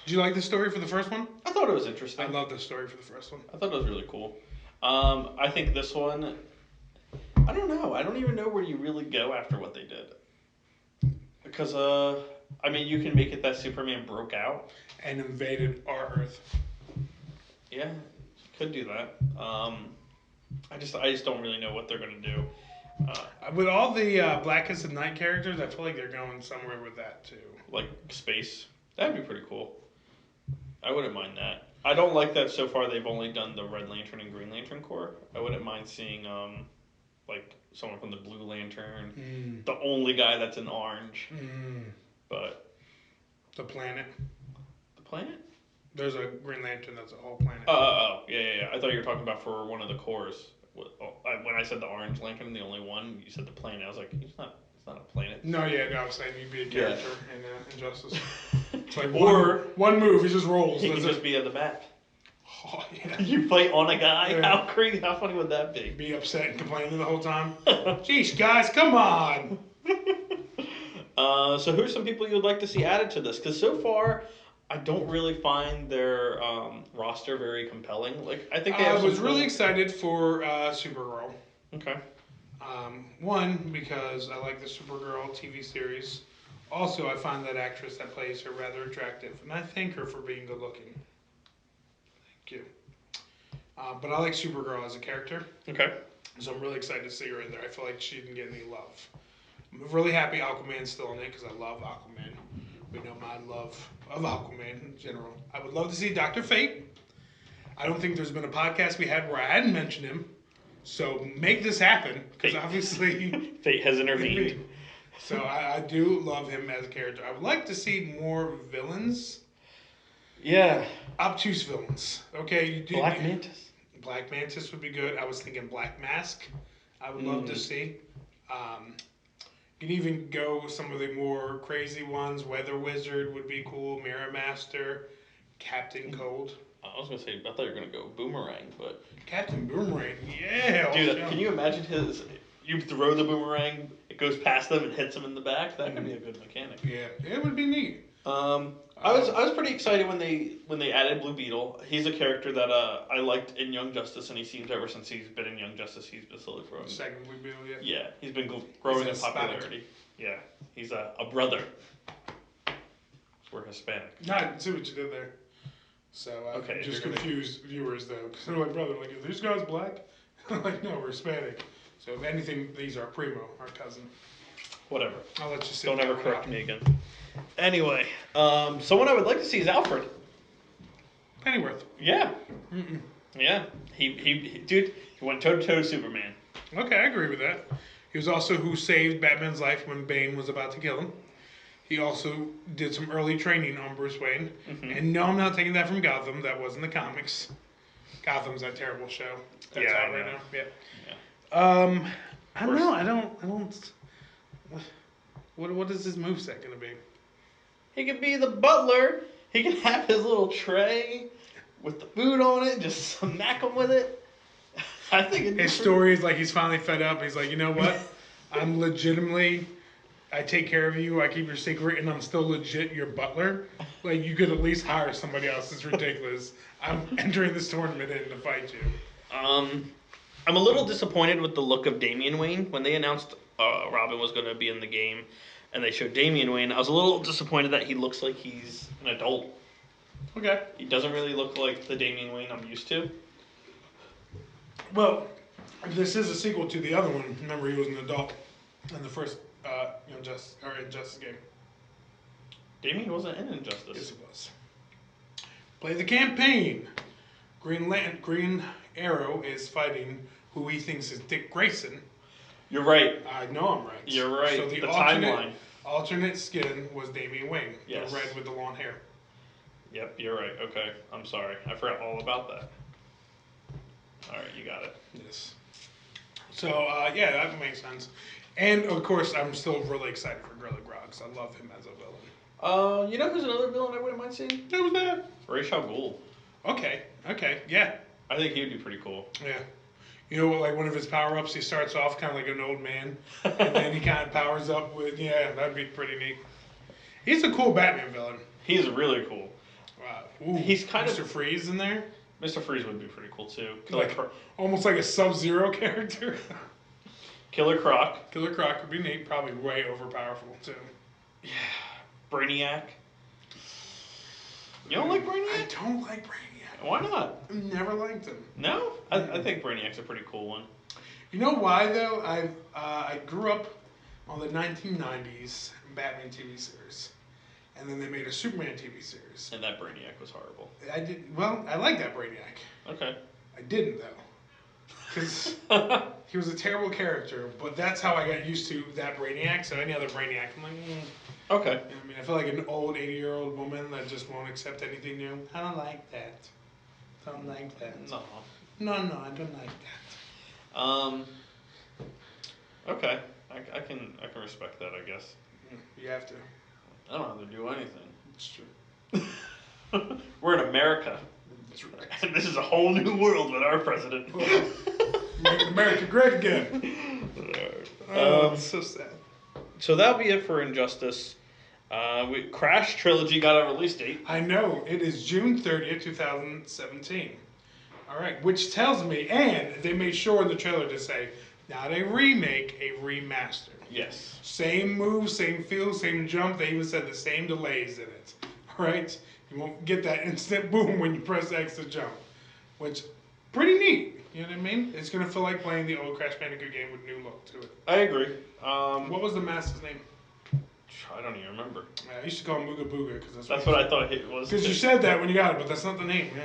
[SPEAKER 2] Did you like the story for the first one?
[SPEAKER 1] I thought it was interesting.
[SPEAKER 2] I love the story for the first one.
[SPEAKER 1] I thought it was really cool. I think this one, I don't know. I don't even know where you really go after what they did. Because, I mean, you can make it that Superman broke out.
[SPEAKER 2] And invaded our Earth.
[SPEAKER 1] Yeah, could do that. I just don't really know what they're going to do.
[SPEAKER 2] With all the Blackest of Night characters, I feel like they're going somewhere with that, too.
[SPEAKER 1] Like space. That'd be pretty cool. I wouldn't mind that. I don't like that so far they've only done the Red Lantern and Green Lantern Corps. I wouldn't mind seeing, like, someone from the Blue Lantern. The only guy that's in orange. But...
[SPEAKER 2] The planet.
[SPEAKER 1] The planet?
[SPEAKER 2] There's a Green Lantern that's a whole planet.
[SPEAKER 1] Yeah. I thought you were talking about for one of the corps. When I said the Orange Lantern, the only one, you said the planet. I was like, it's not a planet.
[SPEAKER 2] No, I was saying you'd be a character in Injustice. It's like one move, he just rolls.
[SPEAKER 1] He can just be at the back.
[SPEAKER 2] Oh, yeah.
[SPEAKER 1] You fight on a guy?
[SPEAKER 2] Yeah.
[SPEAKER 1] How funny would that be?
[SPEAKER 2] Be upset and complaining the whole time. Jeez, guys, come on!
[SPEAKER 1] So who's some people you would like to see added to this? Because so far, I don't really find their roster very compelling. Like, I think they have
[SPEAKER 2] I was really excited for Supergirl.
[SPEAKER 1] Okay.
[SPEAKER 2] One, because I like the Supergirl TV series Also, I find that actress that plays her rather attractive, and I thank her for being good looking. Thank you. But I like Supergirl as a character,
[SPEAKER 1] Okay.
[SPEAKER 2] so I'm really excited to see her in there. I feel like she didn't get any love. I'm really happy Aquaman's still in it because I love Aquaman. We know my love of Aquaman in general. I would love to see Dr. Fate. I don't think there's been a podcast we had where I hadn't mentioned him. So make this happen, because obviously
[SPEAKER 1] Fate has intervened.
[SPEAKER 2] So I do love him as a character. I would like to see more villains.
[SPEAKER 1] Yeah.
[SPEAKER 2] Obtuse villains. Okay, you do.
[SPEAKER 1] Black Mantis.
[SPEAKER 2] Black Mantis would be good. I was thinking Black Mask. I would love to see. You can even go with some of the more crazy ones. Weather Wizard would be cool. Mirror Master. Captain Cold.
[SPEAKER 1] I was gonna say, I thought you were gonna go Boomerang, but
[SPEAKER 2] Captain Boomerang, yeah.
[SPEAKER 1] dude, can you imagine his? You throw the boomerang, it goes past them and hits them in the back. That could be a good mechanic.
[SPEAKER 2] Yeah, it would be neat.
[SPEAKER 1] I was pretty excited when they added Blue Beetle. He's a character that I liked in Young Justice, and he seems ever since he's been in Young Justice, he's been slowly growing.
[SPEAKER 2] Second Blue Beetle, yeah.
[SPEAKER 1] Yeah, he's been growing in popularity. Yeah, he's a brother. We're Hispanic.
[SPEAKER 2] I see what you did there. So
[SPEAKER 1] okay,
[SPEAKER 2] just confuse viewers though, because they're like, brother, like, are these guys black? I'm like, no, we're Hispanic. So if anything, these are primo, our cousin.
[SPEAKER 1] Whatever.
[SPEAKER 2] I'll let you sit.
[SPEAKER 1] Don't ever correct me again. Anyway, someone I would like to see is Alfred.
[SPEAKER 2] Pennyworth.
[SPEAKER 1] Yeah. Yeah. He dude, he went toe to toe with Superman.
[SPEAKER 2] Okay, I agree with that. He was also who saved Batman's life when Bane was about to kill him. He also did some early training on Bruce Wayne. And no, I'm not taking that from Gotham. That was in the comics. Gotham's that terrible show. That's out right now. Yeah. I don't know. I don't. What is his moveset going to be?
[SPEAKER 1] He could be the butler. He can have his little tray with the food on it, just smack him with it. I think
[SPEAKER 2] his story is like he's finally fed up. He's like, you know what? I'm legitimately. I take care of you, I keep your secret, and I'm still legit your butler. Like, you could at least hire somebody else. It's ridiculous. I'm entering this tournament in to fight you.
[SPEAKER 1] I'm a little disappointed with the look of Damian Wayne. When they announced Robin was going to be in the game, and they showed Damian Wayne, I was a little disappointed that he looks like he's an adult.
[SPEAKER 2] Okay.
[SPEAKER 1] He doesn't really look like the Damian Wayne I'm used to.
[SPEAKER 2] Well, this is a sequel to the other one. Remember, he was an adult in the first Injustice game.
[SPEAKER 1] Damian wasn't in Injustice.
[SPEAKER 2] Yes, he was. Play the campaign. Green Arrow is fighting who he thinks is Dick Grayson.
[SPEAKER 1] You're right.
[SPEAKER 2] I know I'm right.
[SPEAKER 1] You're right.
[SPEAKER 2] So the
[SPEAKER 1] timeline.
[SPEAKER 2] Alternate skin was Damian Wayne.
[SPEAKER 1] Yes.
[SPEAKER 2] The red with the long hair.
[SPEAKER 1] Yep, you're right. Okay, I'm sorry. I forgot all about that. All right, you got it.
[SPEAKER 2] Yes. So, yeah, that makes sense. And, of course, I'm still really excited for Gorilla Grodd. I love him as a villain.
[SPEAKER 1] You know who's another villain I wouldn't mind seeing?
[SPEAKER 2] Who was that?
[SPEAKER 1] Ra's al Ghul.
[SPEAKER 2] Okay, yeah.
[SPEAKER 1] I think he would be pretty cool.
[SPEAKER 2] Yeah. You know, like one of his power-ups, he starts off kind of like an old man, and then he kind of powers up with, yeah, that'd be pretty neat. He's a cool Batman villain.
[SPEAKER 1] He's really cool.
[SPEAKER 2] Ooh,
[SPEAKER 1] he's kind
[SPEAKER 2] Mr. Freeze in there?
[SPEAKER 1] Mr. Freeze would be pretty cool, too.
[SPEAKER 2] Almost like a Sub-Zero character.
[SPEAKER 1] Killer Croc.
[SPEAKER 2] Killer Croc would be neat. Probably way overpowerful, too.
[SPEAKER 1] Yeah. Brainiac. You don't like Brainiac?
[SPEAKER 2] I don't like Brainiac.
[SPEAKER 1] Why not?
[SPEAKER 2] Never liked him.
[SPEAKER 1] No? I think Brainiac's a pretty cool one.
[SPEAKER 2] You know why, though? I grew up on the 1990s Batman TV series. And then they made a Superman TV series.
[SPEAKER 1] And that Brainiac was horrible.
[SPEAKER 2] I like that Brainiac.
[SPEAKER 1] Okay.
[SPEAKER 2] I didn't, though. Because he was a terrible character, but that's how I got used to that Brainiac. So any other Brainiac, I'm like,
[SPEAKER 1] Okay.
[SPEAKER 2] You know what I mean, I feel like an old 80-year-old woman that just won't accept anything new. I don't like that. Don't like that.
[SPEAKER 1] No.
[SPEAKER 2] No, I don't like that.
[SPEAKER 1] Okay. I can respect that, I guess.
[SPEAKER 2] You have to.
[SPEAKER 1] I don't have to do anything.
[SPEAKER 2] It's true.
[SPEAKER 1] We're in America.
[SPEAKER 2] That's right.
[SPEAKER 1] And this is a whole new world with our president.
[SPEAKER 2] Make America great again. It's so sad.
[SPEAKER 1] So that'll be it for Injustice. Crash Trilogy got a release date.
[SPEAKER 2] I know. It is June 30th, 2017. All right. Which tells me, and they made sure in the trailer to say, Not a remake, a remaster.
[SPEAKER 1] Yes.
[SPEAKER 2] Same move, same feel, same jump. They even said the same delays in it. Right? You won't get that instant boom when you press X to jump. Which, pretty neat. You know what I mean? It's going to feel like playing the old Crash Bandicoot game with new look to it.
[SPEAKER 1] I agree.
[SPEAKER 2] What was the master's name?
[SPEAKER 1] I don't even remember.
[SPEAKER 2] I used to call him Mooga Booga because
[SPEAKER 1] that's what I thought it was.
[SPEAKER 2] Because you said that when you got it, but that's not the name. Yeah.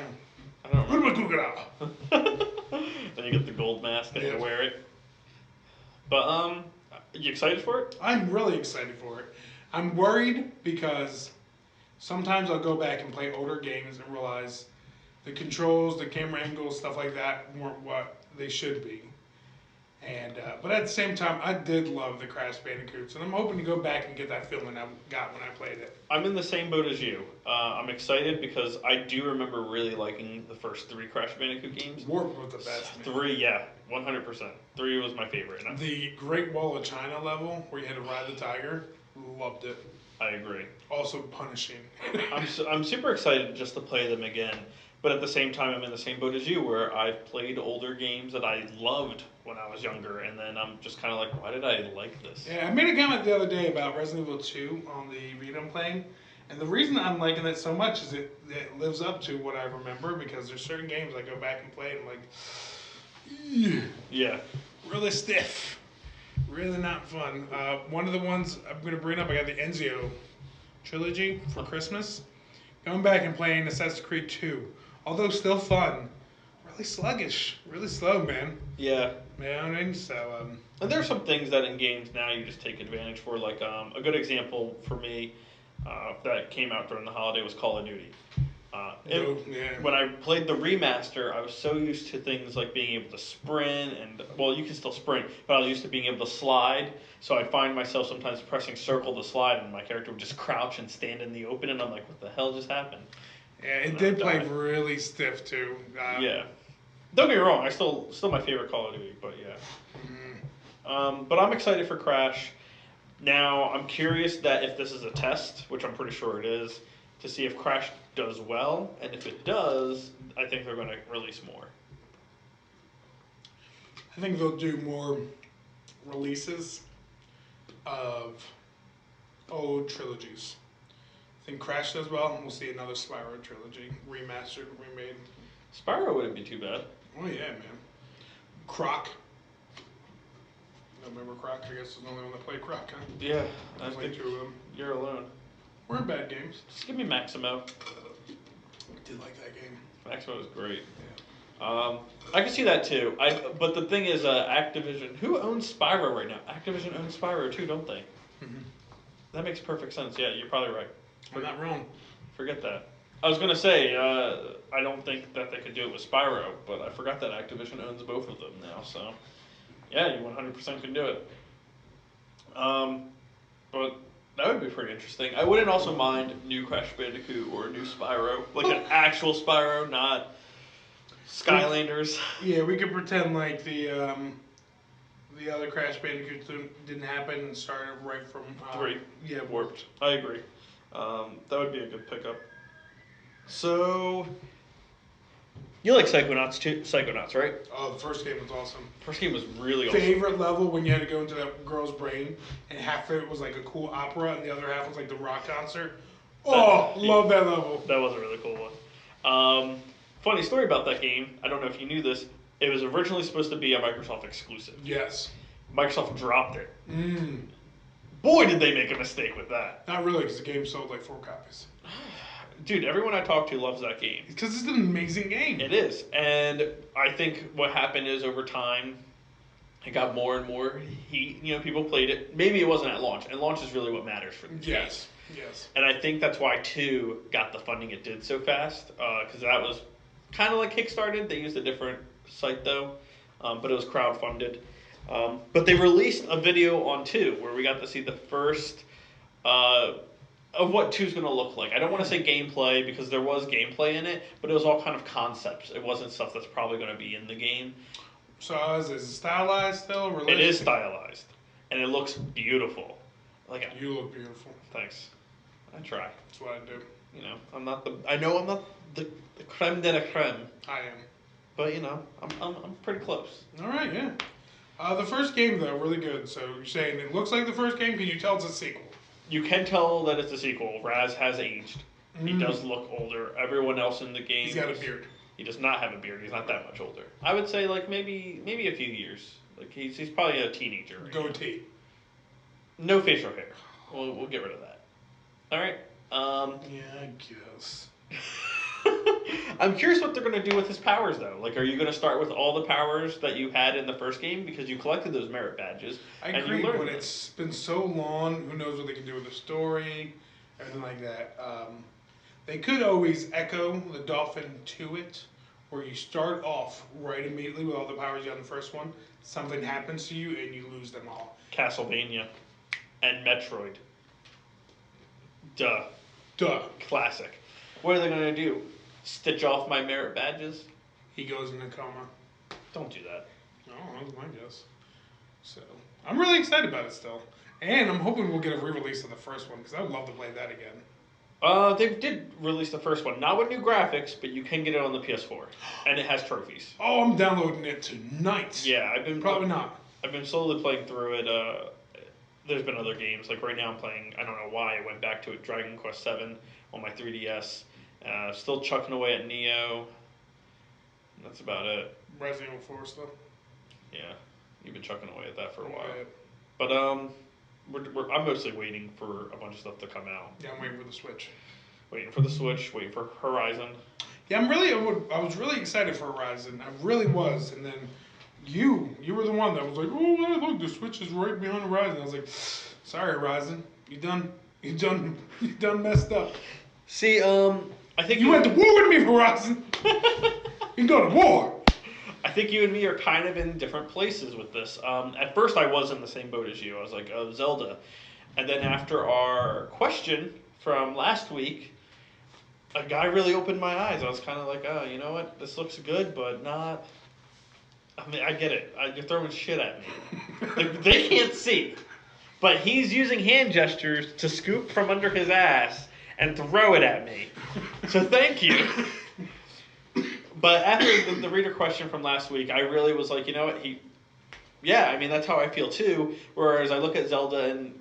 [SPEAKER 1] I don't remember.
[SPEAKER 2] Mooga Booga.
[SPEAKER 1] Then you get the gold mask and you wear it. But you excited for it?
[SPEAKER 2] I'm really excited for it. I'm worried because sometimes I'll go back and play older games and realize the controls, the camera angles, stuff like that weren't what they should be. And but at the same time, I did love the Crash Bandicoots, and I'm hoping to go back and get that feeling I got when I played it.
[SPEAKER 1] I'm in the same boat as you. I'm excited because I do remember really liking the first 3 Crash Bandicoot games.
[SPEAKER 2] Warp was the best.
[SPEAKER 1] 3, yeah, 100%. 3 was my favorite.
[SPEAKER 2] The Great Wall of China level, where you had to ride the tiger, loved it.
[SPEAKER 1] I agree.
[SPEAKER 2] Also punishing.
[SPEAKER 1] I'm super excited just to play them again. But at the same time, I'm in the same boat as you, where I've played older games that I loved when I was younger, and then I'm just kind of like, why did I like this?
[SPEAKER 2] Yeah, I made a comment the other day about Resident Evil 2 on the Vita I'm playing, and the reason I'm liking it so much is it lives up to what I remember, because there's certain games I go back and play and I'm like,
[SPEAKER 1] yeah,
[SPEAKER 2] really stiff, really not fun. One of the ones I'm going to bring up, I got the Ezio trilogy for Christmas. Going back and playing Assassin's Creed 2. Although still fun, really sluggish, really slow, man.
[SPEAKER 1] Yeah.
[SPEAKER 2] Yeah, I mean, so.
[SPEAKER 1] And there are some things that in games now you just take advantage for. Like a good example for me that came out during the holiday was Call of Duty. When I played the remaster, I was so used to things like being able to sprint and, well, you can still sprint, but I was used to being able to slide. So I'd find myself sometimes pressing circle to slide, and my character would just crouch and stand in the open, and I'm like, what the hell just happened?
[SPEAKER 2] Yeah, it did play really stiff too.
[SPEAKER 1] Yeah. Don't get me wrong, I still my favorite Call of Duty, but yeah. But I'm excited for Crash. Now, I'm curious that if this is a test, which I'm pretty sure it is, to see if Crash does well, and if it does, I think they're going to release more.
[SPEAKER 2] I think they'll do more releases of old trilogies. I think Crash does well, and we'll see another Spyro trilogy, remastered, remade.
[SPEAKER 1] Spyro wouldn't be too bad.
[SPEAKER 2] Oh yeah, man. Croc. Remember Croc? I guess is the only one that played Croc, huh?
[SPEAKER 1] Yeah,
[SPEAKER 2] I played 2 of them.
[SPEAKER 1] You're alone.
[SPEAKER 2] Weren't bad games.
[SPEAKER 1] Just give me Maximo.
[SPEAKER 2] I did like that game.
[SPEAKER 1] Maximo was great.
[SPEAKER 2] Yeah.
[SPEAKER 1] I can see that too. But the thing is, Activision. Who owns Spyro right now? Activision owns Spyro too, don't they?
[SPEAKER 2] Mm-hmm.
[SPEAKER 1] That makes perfect sense. Yeah, you're probably right.
[SPEAKER 2] I'm not wrong.
[SPEAKER 1] Forget that. I was gonna say I don't think that they could do it with Spyro, but I forgot that Activision owns both of them now. So yeah, you 100% can do it. But that would be pretty interesting. I wouldn't also mind new Crash Bandicoot or a new Spyro, like an actual Spyro, not Skylanders.
[SPEAKER 2] Yeah, we could pretend like the other Crash Bandicoots didn't happen and started right from
[SPEAKER 1] 3.
[SPEAKER 2] Yeah,
[SPEAKER 1] Warped. I agree. That would be a good pickup. So, you like Psychonauts too? Psychonauts, right?
[SPEAKER 2] Oh, the first game was awesome.
[SPEAKER 1] First game was really awesome.
[SPEAKER 2] Favorite level when you had to go into that girl's brain, and half of it was like a cool opera, and the other half was like the rock concert. Love that level.
[SPEAKER 1] That was a really cool one. Funny story about that game. I don't know if you knew this. It was originally supposed to be a Microsoft exclusive.
[SPEAKER 2] Yes.
[SPEAKER 1] Microsoft dropped it. Boy, did they make a mistake with that.
[SPEAKER 2] Not really, because the game sold like 4 copies.
[SPEAKER 1] Dude, everyone I talk to loves that game.
[SPEAKER 2] Because it's an amazing game.
[SPEAKER 1] It is. And I think what happened is over time, it got more and more heat. You know, people played it. Maybe it wasn't at launch. And launch is really what matters for the game.
[SPEAKER 2] Yes.
[SPEAKER 1] And I think that's why 2 got the funding it did so fast. Because that was kind of like Kickstarted. They used a different site, though. But it was crowdfunded. But they released a video on 2 where we got to see the first of what 2's going to look like. I don't want to say gameplay because there was gameplay in it, but it was all kind of concepts. It wasn't stuff that's probably going to be in the game.
[SPEAKER 2] So is it stylized still? Realistic?
[SPEAKER 1] It is stylized, and it looks beautiful. Like
[SPEAKER 2] you look beautiful.
[SPEAKER 1] Thanks. I try.
[SPEAKER 2] That's what I do.
[SPEAKER 1] You know, I'm not the creme de la creme.
[SPEAKER 2] I am.
[SPEAKER 1] But you know, I'm pretty close.
[SPEAKER 2] All right, yeah. The first game, though, really good. So you're saying it looks like the first game. Can you tell it's a sequel?
[SPEAKER 1] You can tell that it's a sequel. Raz has aged. He
[SPEAKER 2] Mm.
[SPEAKER 1] does look older. Everyone else in the game.
[SPEAKER 2] He's got a beard.
[SPEAKER 1] He does not have a beard. He's not that much older. I would say like maybe a few years. Like he's probably a teenager. Right
[SPEAKER 2] Goatee.
[SPEAKER 1] now. No facial hair. We'll get rid of that. All right.
[SPEAKER 2] Yeah, I guess.
[SPEAKER 1] I'm curious what they're going to do with his powers, though. Like, are you going to start with all the powers that you had in the first game because you collected those merit badges?
[SPEAKER 2] I
[SPEAKER 1] and
[SPEAKER 2] agree,
[SPEAKER 1] you learned
[SPEAKER 2] but
[SPEAKER 1] them.
[SPEAKER 2] it's been so long. Who knows what they can do with the story, everything like that. They could always echo the Dolphin to it, where you start off right immediately with all the powers you had in the first one. Something happens to you and you lose them all.
[SPEAKER 1] Castlevania and Metroid. Duh. Classic. What are they going to do? Stitch off my merit badges?
[SPEAKER 2] He goes in a coma.
[SPEAKER 1] Don't do that.
[SPEAKER 2] No, that was my guess. So I'm really excited about it still, and I'm hoping we'll get a re-release of the first one because I would love to play that again.
[SPEAKER 1] They did release the first one, not with new graphics, but you can get it on the PS4, and it has trophies.
[SPEAKER 2] Oh, I'm downloading it tonight.
[SPEAKER 1] Yeah, I've been
[SPEAKER 2] Probably not.
[SPEAKER 1] I've been slowly playing through it. There's been other games, like right now I'm playing. I don't know why I went back to it. Dragon Quest VII on my 3DS. Still chucking away at Neo. That's about it.
[SPEAKER 2] Resident Evil 4 stuff.
[SPEAKER 1] Yeah, you've been chucking away at that for a while.
[SPEAKER 2] Yeah.
[SPEAKER 1] But I'm mostly waiting for a bunch of stuff to come out.
[SPEAKER 2] Yeah, I'm waiting for the Switch.
[SPEAKER 1] Waiting for the Switch. Waiting for Horizon.
[SPEAKER 2] Yeah, I was really excited for Horizon. I really was, and then you were the one that was like, "Oh, look, the Switch is right behind Horizon." I was like, "Sorry, Horizon, you done messed up."
[SPEAKER 1] See, I think
[SPEAKER 2] You went to war with me, Horizon. You go to war.
[SPEAKER 1] I think you and me are kind of in different places with this. At first, I was in the same boat as you. I was like, "Oh, Zelda," and then after our question from last week, a guy really opened my eyes. I was kind of like, "Oh, you know what? This looks good, but not." I mean, I get it. You're throwing shit at me. They can't see, but he's using hand gestures to scoop from under his ass and throw it at me. So thank you. But after the reader question from last week, I really was like, you know what? Yeah, I mean, that's how I feel too. Whereas I look at Zelda, and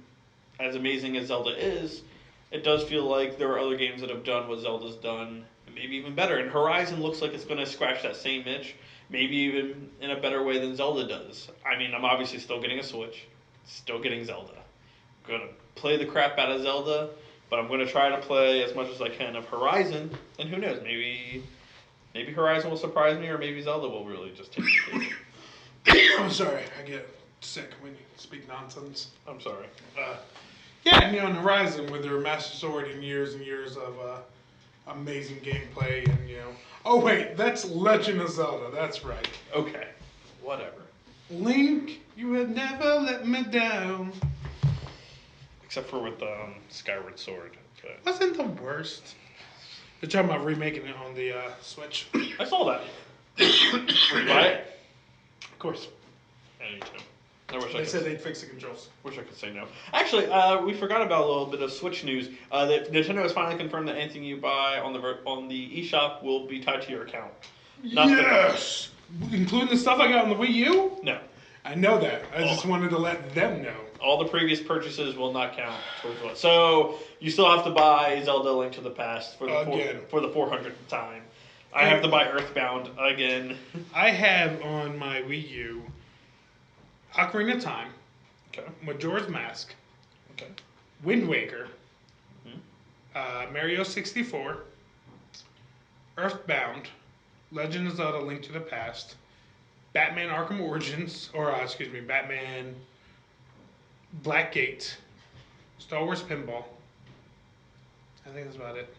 [SPEAKER 1] as amazing as Zelda is, it does feel like there are other games that have done what Zelda's done, and maybe even better. And Horizon looks like it's going to scratch that same itch, maybe even in a better way than Zelda does. I mean, I'm obviously still getting a Switch, still getting Zelda. I'm going to play the crap out of Zelda, but I'm going to try to play as much as I can of Horizon, and who knows, maybe Horizon will surprise me, or maybe Zelda will really just take the cake.
[SPEAKER 2] I'm sorry, I get sick when you speak nonsense.
[SPEAKER 1] I'm sorry.
[SPEAKER 2] Yeah, and in Horizon, with their Master Sword and years of amazing gameplay, and oh wait, that's Legend of Zelda. That's right.
[SPEAKER 1] Okay, whatever.
[SPEAKER 2] Link, you had never let me down.
[SPEAKER 1] Except for with Skyward Sword. But
[SPEAKER 2] Wasn't the worst. They're talking about remaking it on the Switch.
[SPEAKER 1] I saw that. Did you buy it?
[SPEAKER 2] Of course.
[SPEAKER 1] I need to. I wish I
[SPEAKER 2] They
[SPEAKER 1] could.
[SPEAKER 2] said they'd fix the controls.
[SPEAKER 1] Wish I could say no. Actually, we forgot about a little bit of Switch news. That Nintendo has finally confirmed that anything you buy on the eShop will be tied to your account.
[SPEAKER 2] Yes! Including the stuff I got on the Wii U?
[SPEAKER 1] No.
[SPEAKER 2] I know that. I just wanted to let them know.
[SPEAKER 1] All the previous purchases will not count towards what. So you still have to buy Zelda: Link to the Past for the 400th time. I have to buy Earthbound again.
[SPEAKER 2] I have on my Wii U Ocarina of Time,
[SPEAKER 1] Okay.
[SPEAKER 2] Majora's Mask,
[SPEAKER 1] Okay.
[SPEAKER 2] Wind Waker,
[SPEAKER 1] Mhm.
[SPEAKER 2] Mario 64, Earthbound, Legend of Zelda: Link to the Past, Batman Arkham Origins, Batman Blackgate, Star Wars Pinball. I think that's about it.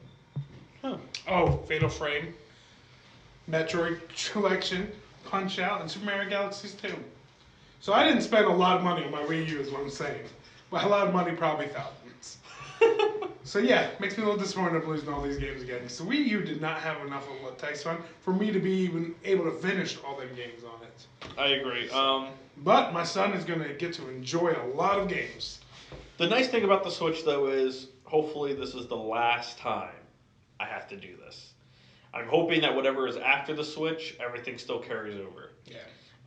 [SPEAKER 1] Huh.
[SPEAKER 2] Oh, Fatal Frame, Metroid Collection, Punch Out, and Super Mario Galaxy 2. So I didn't spend a lot of money on my Wii U, is what I'm saying. By a lot of money, probably thousands. So yeah, makes me a little disappointed I'm losing all these games again. So Wii U did not have enough of what takes fun for me to be even able to finish all them games on it.
[SPEAKER 1] I agree.
[SPEAKER 2] But my son is going to get to enjoy a lot of games.
[SPEAKER 1] The nice thing about the Switch, though, is hopefully this is the last time I have to do this. I'm hoping that whatever is after the Switch, everything still carries over.
[SPEAKER 2] Yeah.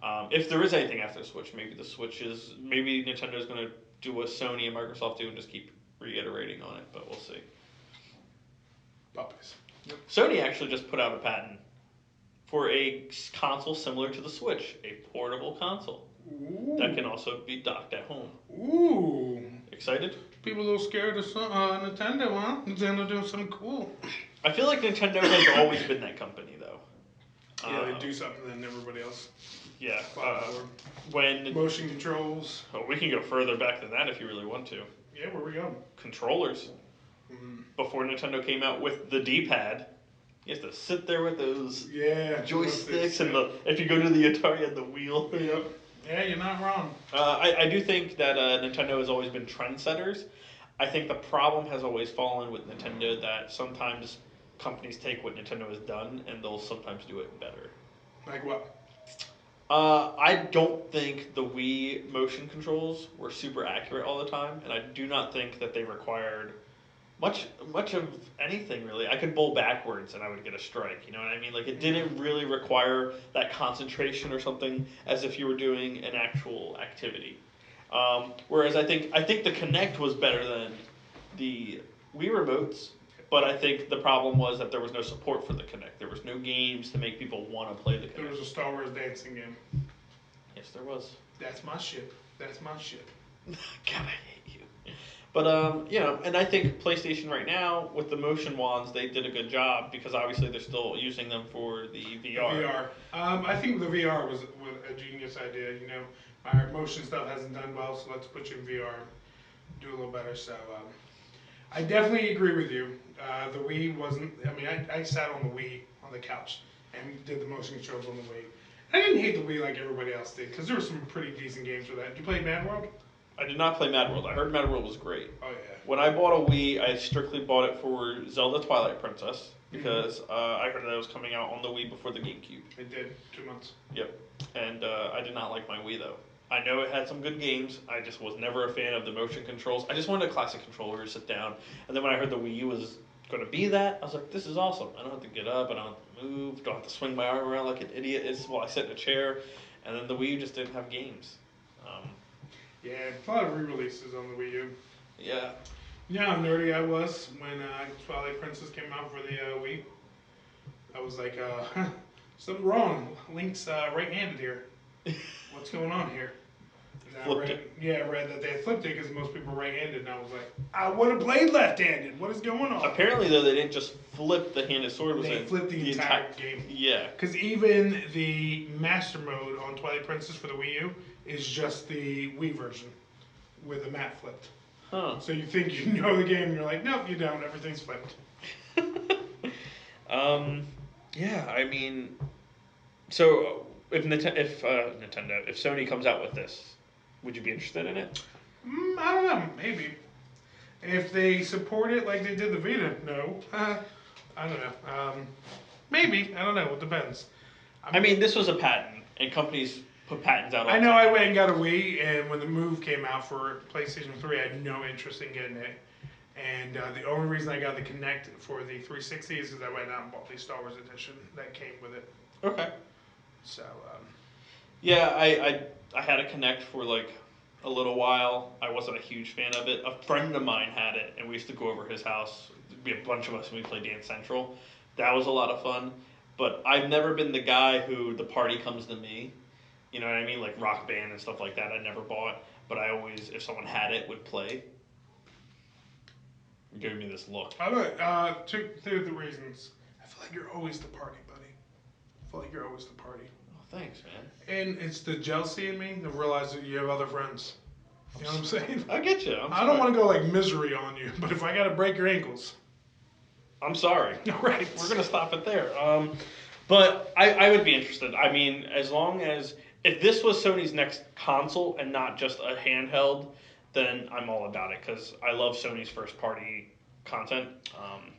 [SPEAKER 1] If there is anything after the Switch, maybe Nintendo's going to do what Sony and Microsoft do and just keep reiterating on it, but we'll see.
[SPEAKER 2] Puppies.
[SPEAKER 1] Yep. Sony actually just put out a patent for a console similar to the Switch, a portable console. Ooh. That can also be docked at home.
[SPEAKER 2] Ooh.
[SPEAKER 1] Excited?
[SPEAKER 2] People a little scared of Nintendo, huh? Nintendo doing something cool.
[SPEAKER 1] I feel like Nintendo has always been that company, though.
[SPEAKER 2] Yeah, they do something than everybody else.
[SPEAKER 1] Yeah.
[SPEAKER 2] When motion controls.
[SPEAKER 1] Oh, we can go further back than that if you really want to.
[SPEAKER 2] Yeah, where we going?
[SPEAKER 1] Controllers. Before Nintendo came out with the D-pad, you have to sit there with those joysticks, and if you go to the Atari, you have the wheel.
[SPEAKER 2] Yep. Yeah, you're not wrong.
[SPEAKER 1] I do think that Nintendo has always been trendsetters. I think the problem has always fallen with Nintendo that sometimes companies take what Nintendo has done and they'll sometimes do it better.
[SPEAKER 2] Like what?
[SPEAKER 1] I don't think the Wii motion controls were super accurate all the time, and I do not think that they required much of anything really. I could bowl backwards and I would get a strike. You know what I mean? Like it didn't really require that concentration or something as if you were doing an actual activity. Whereas I think the Kinect was better than the Wii remotes, but I think the problem was that there was no support for the Kinect. There was no games to make people want to play the Kinect.
[SPEAKER 2] There was a Star Wars dancing game.
[SPEAKER 1] Yes, there was.
[SPEAKER 2] That's my ship.
[SPEAKER 1] God, I hate you. But, and I think PlayStation right now, with the motion wands, they did a good job because obviously they're still using them for the VR.
[SPEAKER 2] The VR. I think the VR was a genius idea. You know, our motion stuff hasn't done well, so let's put you in VR and do a little better. So I definitely agree with you. The Wii wasn't, I sat on the Wii on the couch and did the motion controls on the Wii. I didn't hate the Wii like everybody else did because there were some pretty decent games for that. Did you play Mad World?
[SPEAKER 1] I did not play Mad World. I heard Mad World was great.
[SPEAKER 2] Oh, yeah.
[SPEAKER 1] When I bought a Wii, I strictly bought it for Zelda Twilight Princess because I heard that it was coming out on the Wii before the GameCube.
[SPEAKER 2] It did. 2 months.
[SPEAKER 1] Yep. And I did not like my Wii, though. I know it had some good games. I just was never a fan of the motion controls. I just wanted a classic controller to sit down. And then when I heard the Wii U was going to be that, I was like, this is awesome. I don't have to get up. I don't have to move. Don't have to swing my arm around like an idiot while I sit in a chair. And then the Wii U just didn't have games.
[SPEAKER 2] Yeah, a lot of re-releases on the Wii U.
[SPEAKER 1] Yeah.
[SPEAKER 2] You know how nerdy I was when Twilight Princess came out for the Wii? I was like, something wrong. Link's right-handed here. What's going on here? I read that they had flipped it because most people are right-handed, and I was like, I would have played left-handed. What is going on?
[SPEAKER 1] Apparently, though, they didn't just flip the handed sword.
[SPEAKER 2] They flipped the entire game.
[SPEAKER 1] Yeah.
[SPEAKER 2] Because even the Master Mode on Twilight Princess for the Wii U is just the Wii version with the map flipped.
[SPEAKER 1] Huh.
[SPEAKER 2] So you think you know the game, and you're like, nope, you don't. Everything's flipped.
[SPEAKER 1] Yeah, I mean, so if Sony comes out with this, would you be interested in it?
[SPEAKER 2] I don't know. Maybe. If they support it like they did the Vita, no. I don't know. Maybe. I don't know. It depends.
[SPEAKER 1] I mean, this was a patent, and companies put patents out all
[SPEAKER 2] I
[SPEAKER 1] the
[SPEAKER 2] know
[SPEAKER 1] time.
[SPEAKER 2] I went and got a Wii, and when the Move came out for PlayStation 3, I had no interest in getting it. And the only reason I got the Kinect for the 360 is because I went out and bought the Star Wars edition that came with it.
[SPEAKER 1] Okay.
[SPEAKER 2] So,
[SPEAKER 1] yeah, I had a Kinect for like a little while. I wasn't a huge fan of it. A friend of mine had it, and we used to go over his house. There'd be a bunch of us, and we played Dance Central. That was a lot of fun. But I've never been the guy who the party comes to me. You know what I mean? Like Rock Band and stuff like that I never bought. But I always, if someone had it, would play. You're giving me this look.
[SPEAKER 2] I don't two of the reasons. I feel like you're always the party, buddy. I feel like you're always the party.
[SPEAKER 1] Oh, thanks, man.
[SPEAKER 2] And it's the jealousy in me to realize that you have other friends. You know what I'm saying?
[SPEAKER 1] I get you.
[SPEAKER 2] I don't want to go like misery on you, but if I got to break your ankles.
[SPEAKER 1] I'm sorry.
[SPEAKER 2] All right.
[SPEAKER 1] We're going to stop it there. But I would be interested. I mean, as long as... If this was Sony's next console and not just a handheld, then I'm all about it because I love Sony's first-party content.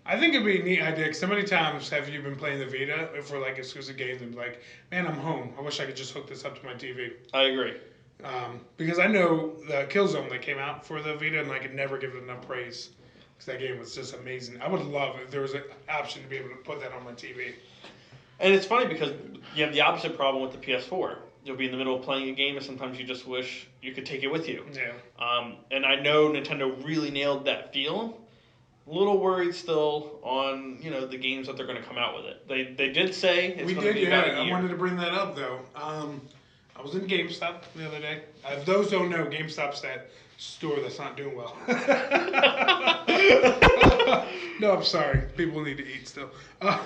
[SPEAKER 2] I think it'd be a neat idea because how many times have you been playing the Vita for like exclusive games and be like, man, I'm home. I wish I could just hook this up to my TV.
[SPEAKER 1] I agree.
[SPEAKER 2] Because I know the Killzone that came out for the Vita and I could never give it enough praise because that game was just amazing. I would love if there was an option to be able to put that on my TV.
[SPEAKER 1] And it's funny because you have the opposite problem with the PS4. you'll be in the middle of playing a game, and sometimes you just wish you could take it with you.
[SPEAKER 2] Yeah.
[SPEAKER 1] And I know Nintendo really nailed that feel. A little worried still on the games that they're going to come out with it. They did say it's going to be about a year.
[SPEAKER 2] I wanted to bring that up though. I was in GameStop the other day. If those don't know, GameStop's that store that's not doing well. No, I'm sorry. People need to eat still. I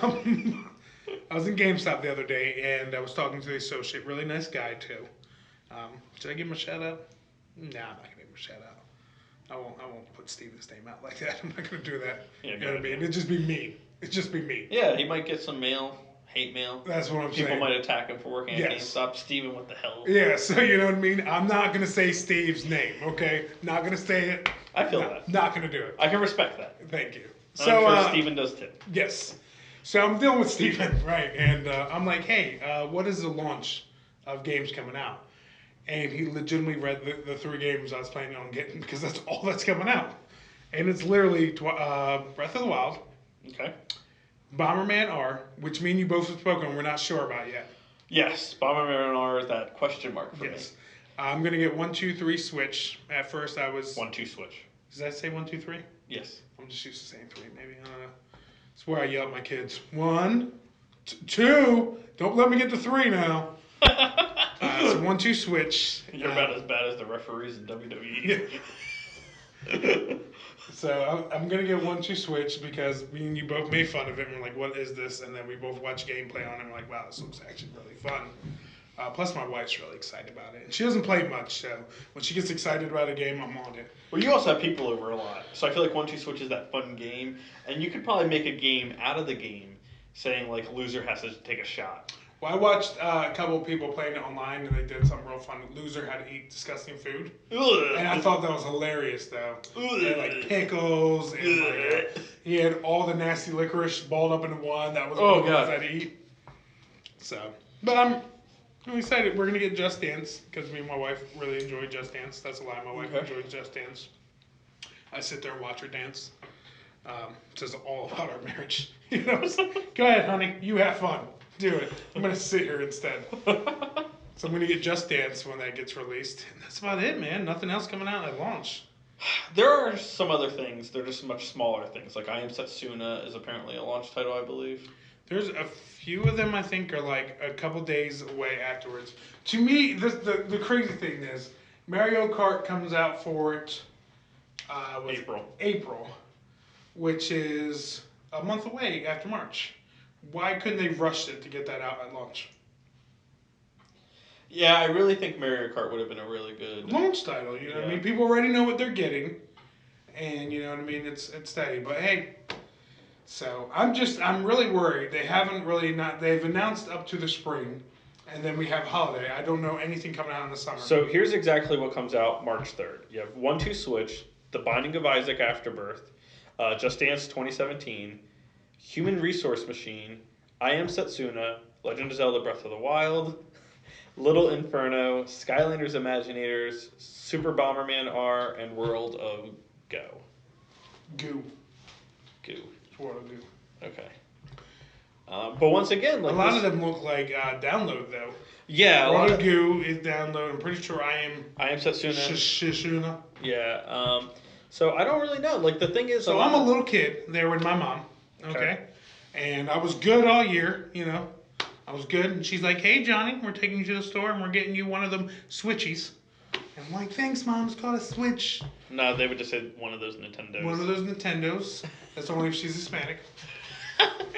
[SPEAKER 2] was in GameStop the other day, and I was talking to the associate. Really nice guy, too. Should I give him a shout-out? Nah, I'm not going to give him a shout-out. I won't put Steven's name out like that. I'm not going to do that.
[SPEAKER 1] Yeah,
[SPEAKER 2] you know what I mean? It'd just be mean. It'd just be mean.
[SPEAKER 1] Yeah, he might get some mail. Hate mail.
[SPEAKER 2] That's what I'm saying.
[SPEAKER 1] People might attack him for working at GameStop. Steven, what the hell?
[SPEAKER 2] Yeah, so you know what I mean? I'm not going to say Steve's name, okay? Not going to say it.
[SPEAKER 1] I feel that.
[SPEAKER 2] Not going to do it.
[SPEAKER 1] I can respect that.
[SPEAKER 2] Thank you.
[SPEAKER 1] So, I'm sure Steven does too.
[SPEAKER 2] Yes. So I'm dealing with Steven, right? And I'm like, hey, what is the launch of games coming out? And he legitimately read the 3 games I was planning on getting because that's all that's coming out. And it's literally Breath of the Wild.
[SPEAKER 1] Okay.
[SPEAKER 2] Bomberman R, which me and you both have spoken, we're not sure about yet.
[SPEAKER 1] Yes, Bomberman R is that question mark for me.
[SPEAKER 2] I'm going to get 1, 2, 3 Switch. At first I was...
[SPEAKER 1] 1, 2 Switch.
[SPEAKER 2] Does that say 1, 2, 3?
[SPEAKER 1] Yes.
[SPEAKER 2] I'm just used to saying 3, maybe. I don't know. It's where I yell at my kids. 1, 2, don't let me get to 3 now. So 1, 2 Switch.
[SPEAKER 1] You're about as bad as the referees in WWE.
[SPEAKER 2] Yeah. So I'm going to get 1, 2 Switch because me and you both made fun of it. And we're like, what is this? And then we both watched gameplay on it. And we're like, wow, this looks actually really fun. Plus, my wife's really excited about it. And she doesn't play much, so when she gets excited about a game, I'm on it.
[SPEAKER 1] Well, you also have people over a lot. So I feel like 1, 2 Switch is that fun game. And you could probably make a game out of the game saying, like, loser has to take a shot.
[SPEAKER 2] Well, I watched a couple of people playing it online, and they did something real fun. Loser had to eat disgusting food.
[SPEAKER 1] Ugh.
[SPEAKER 2] And I thought that was hilarious, though.
[SPEAKER 1] Ugh.
[SPEAKER 2] They had, like, pickles, and he had all the nasty licorice balled up into one. That was what he had to eat. So, but I'm excited. We're going to get Just Dance, because me and my wife really enjoy Just Dance. That's a lie. My wife enjoys Just Dance. I sit there and watch her dance. It says all about our marriage. You know, go ahead, honey. You have fun. Do it. I'm going to sit here instead. So I'm going to get Just Dance when that gets released. And that's about it, man. Nothing else coming out at launch.
[SPEAKER 1] There are some other things. They're just much smaller things. Like I Am Setsuna is apparently a launch title, I believe.
[SPEAKER 2] There's a few of them I think are like a couple days away afterwards. To me, the crazy thing is Mario Kart comes out for it April, which is a month away after March. Why couldn't they rush it to get that out at launch?
[SPEAKER 1] Yeah, I really think Mario Kart would have been a really good
[SPEAKER 2] launch title. You know what I mean? People already know what they're getting, and you know what I mean. It's steady, but hey. So I'm really worried. They haven't really they've announced up to the spring, and then we have holiday. I don't know anything coming out in the summer.
[SPEAKER 1] So here's exactly what comes out March 3rd. You have 1, 2 Switch, The Binding of Isaac Afterbirth, Just Dance 2017, Human Resource Machine, I Am Setsuna, Legend of Zelda Breath of the Wild, Little Inferno, Skylanders Imaginators, Super Bomberman R, and World of Go.
[SPEAKER 2] Goo.
[SPEAKER 1] World of Goo. Okay. But once again, like
[SPEAKER 2] a lot of them look like download though.
[SPEAKER 1] Yeah,
[SPEAKER 2] World of Goo is download. I'm pretty sure I Am
[SPEAKER 1] Setsuna.
[SPEAKER 2] Shishuna.
[SPEAKER 1] Yeah. So I don't really know. Like the thing is,
[SPEAKER 2] so I'm a little kid there with my mom. Okay. And I was good all year, you know. I was good. And she's like, hey, Johnny, we're taking you to the store and we're getting you one of them Switchies. And I'm like, thanks, Mom. It's called a Switch.
[SPEAKER 1] No, they would just say one of those Nintendos.
[SPEAKER 2] One of those Nintendos. That's only if she's Hispanic.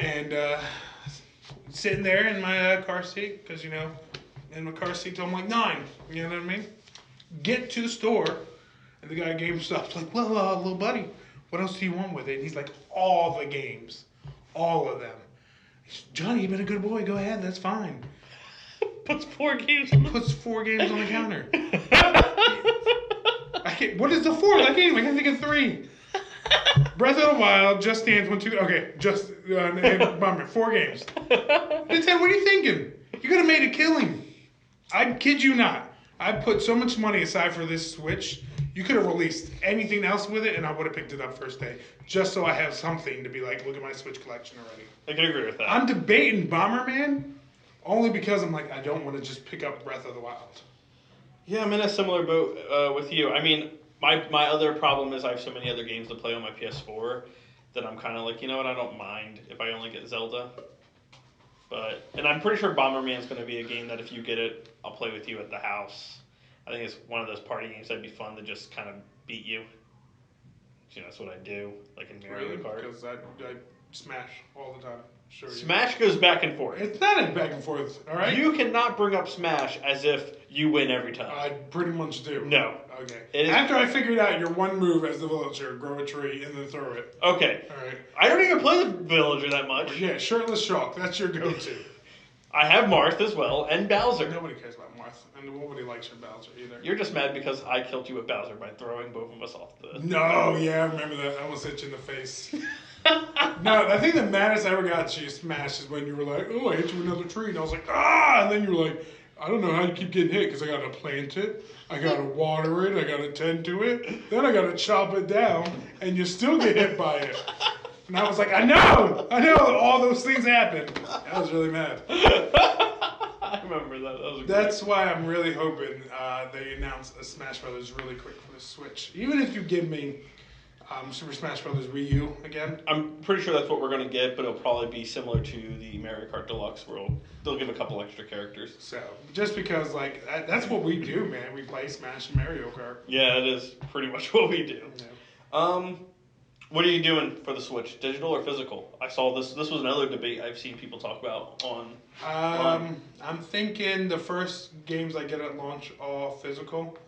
[SPEAKER 2] And sitting there in my car seat, because, you know, in my car seat till I'm like 9. You know what I mean? Get to the store, and the guy at GameStop's like, well, little buddy, what else do you want with it? And he's like, all the games. All of them. Johnny, you've been a good boy. Go ahead. That's fine.
[SPEAKER 1] Puts 4 games
[SPEAKER 2] on the counter. What is the 4th? I can't think of 3. Breath of the Wild, Just Dance, 1, 2. Okay, Bummer. 4 games. I said, what are you thinking? You could have made a killing. I kid you not. I put so much money aside for this Switch. You could have released anything else with it, and I would have picked it up first day. Just so I have something to be like, look at my Switch collection already.
[SPEAKER 1] I can agree with that.
[SPEAKER 2] I'm debating Bomberman Only because I'm like, I don't want to just pick up Breath of the Wild.
[SPEAKER 1] Yeah, I'm in a similar boat with you. I mean, my other problem is I have so many other games to play on my PS4 that I'm kind of like, you know what, I don't mind if I only get Zelda. And I'm pretty sure Bomberman's going to be a game that if you get it, I'll play with you at the house. I think it's one of those party games that'd be fun to just kind of beat you. You know, that's what I do, like in Mario Kart.
[SPEAKER 2] Because I smash all the time. Sure.
[SPEAKER 1] Smash goes back and forth.
[SPEAKER 2] It's not a back and forth, all right?
[SPEAKER 1] You cannot bring up Smash as if you win every time.
[SPEAKER 2] I pretty much do.
[SPEAKER 1] No.
[SPEAKER 2] Okay. After I figured out your one move as the villager, grow a tree and then throw it.
[SPEAKER 1] Okay.
[SPEAKER 2] All right.
[SPEAKER 1] I don't even play the villager that much.
[SPEAKER 2] Yeah, shirtless Shulk. That's your go-to.
[SPEAKER 1] I have Marth as well, and Bowser.
[SPEAKER 2] Nobody cares about Marth, and nobody likes your Bowser either.
[SPEAKER 1] You're just mad because I killed you with Bowser by throwing both of us off the...
[SPEAKER 2] No, yeah, I remember that. I almost hit you in the face. No, I think the maddest I ever got you smashed is when you were like, oh, I hit you with another tree. And I was like, ah! And then you were like, I don't know how you keep getting hit because I got to plant it, I got to water it, I got to tend to it, then I got to chop it down, and you still get hit by it. And I was like, I know all those things happen. I was really mad.
[SPEAKER 1] I remember that.
[SPEAKER 2] That's why I'm really hoping they announce a Smash Brothers really quick for the Switch. Even if you give me Super Smash Brothers Wii U again.
[SPEAKER 1] I'm pretty sure that's what we're going to get, but it'll probably be similar to the Mario Kart Deluxe where they'll give a couple extra characters.
[SPEAKER 2] So, just because, like, that's what we do, man. We play Smash and Mario Kart.
[SPEAKER 1] Yeah, it is pretty much what we do.
[SPEAKER 2] Yeah.
[SPEAKER 1] What are you doing for the Switch, digital or physical? I saw this. This was another debate I've seen people talk about on.
[SPEAKER 2] I'm thinking the first games I get at launch all physical.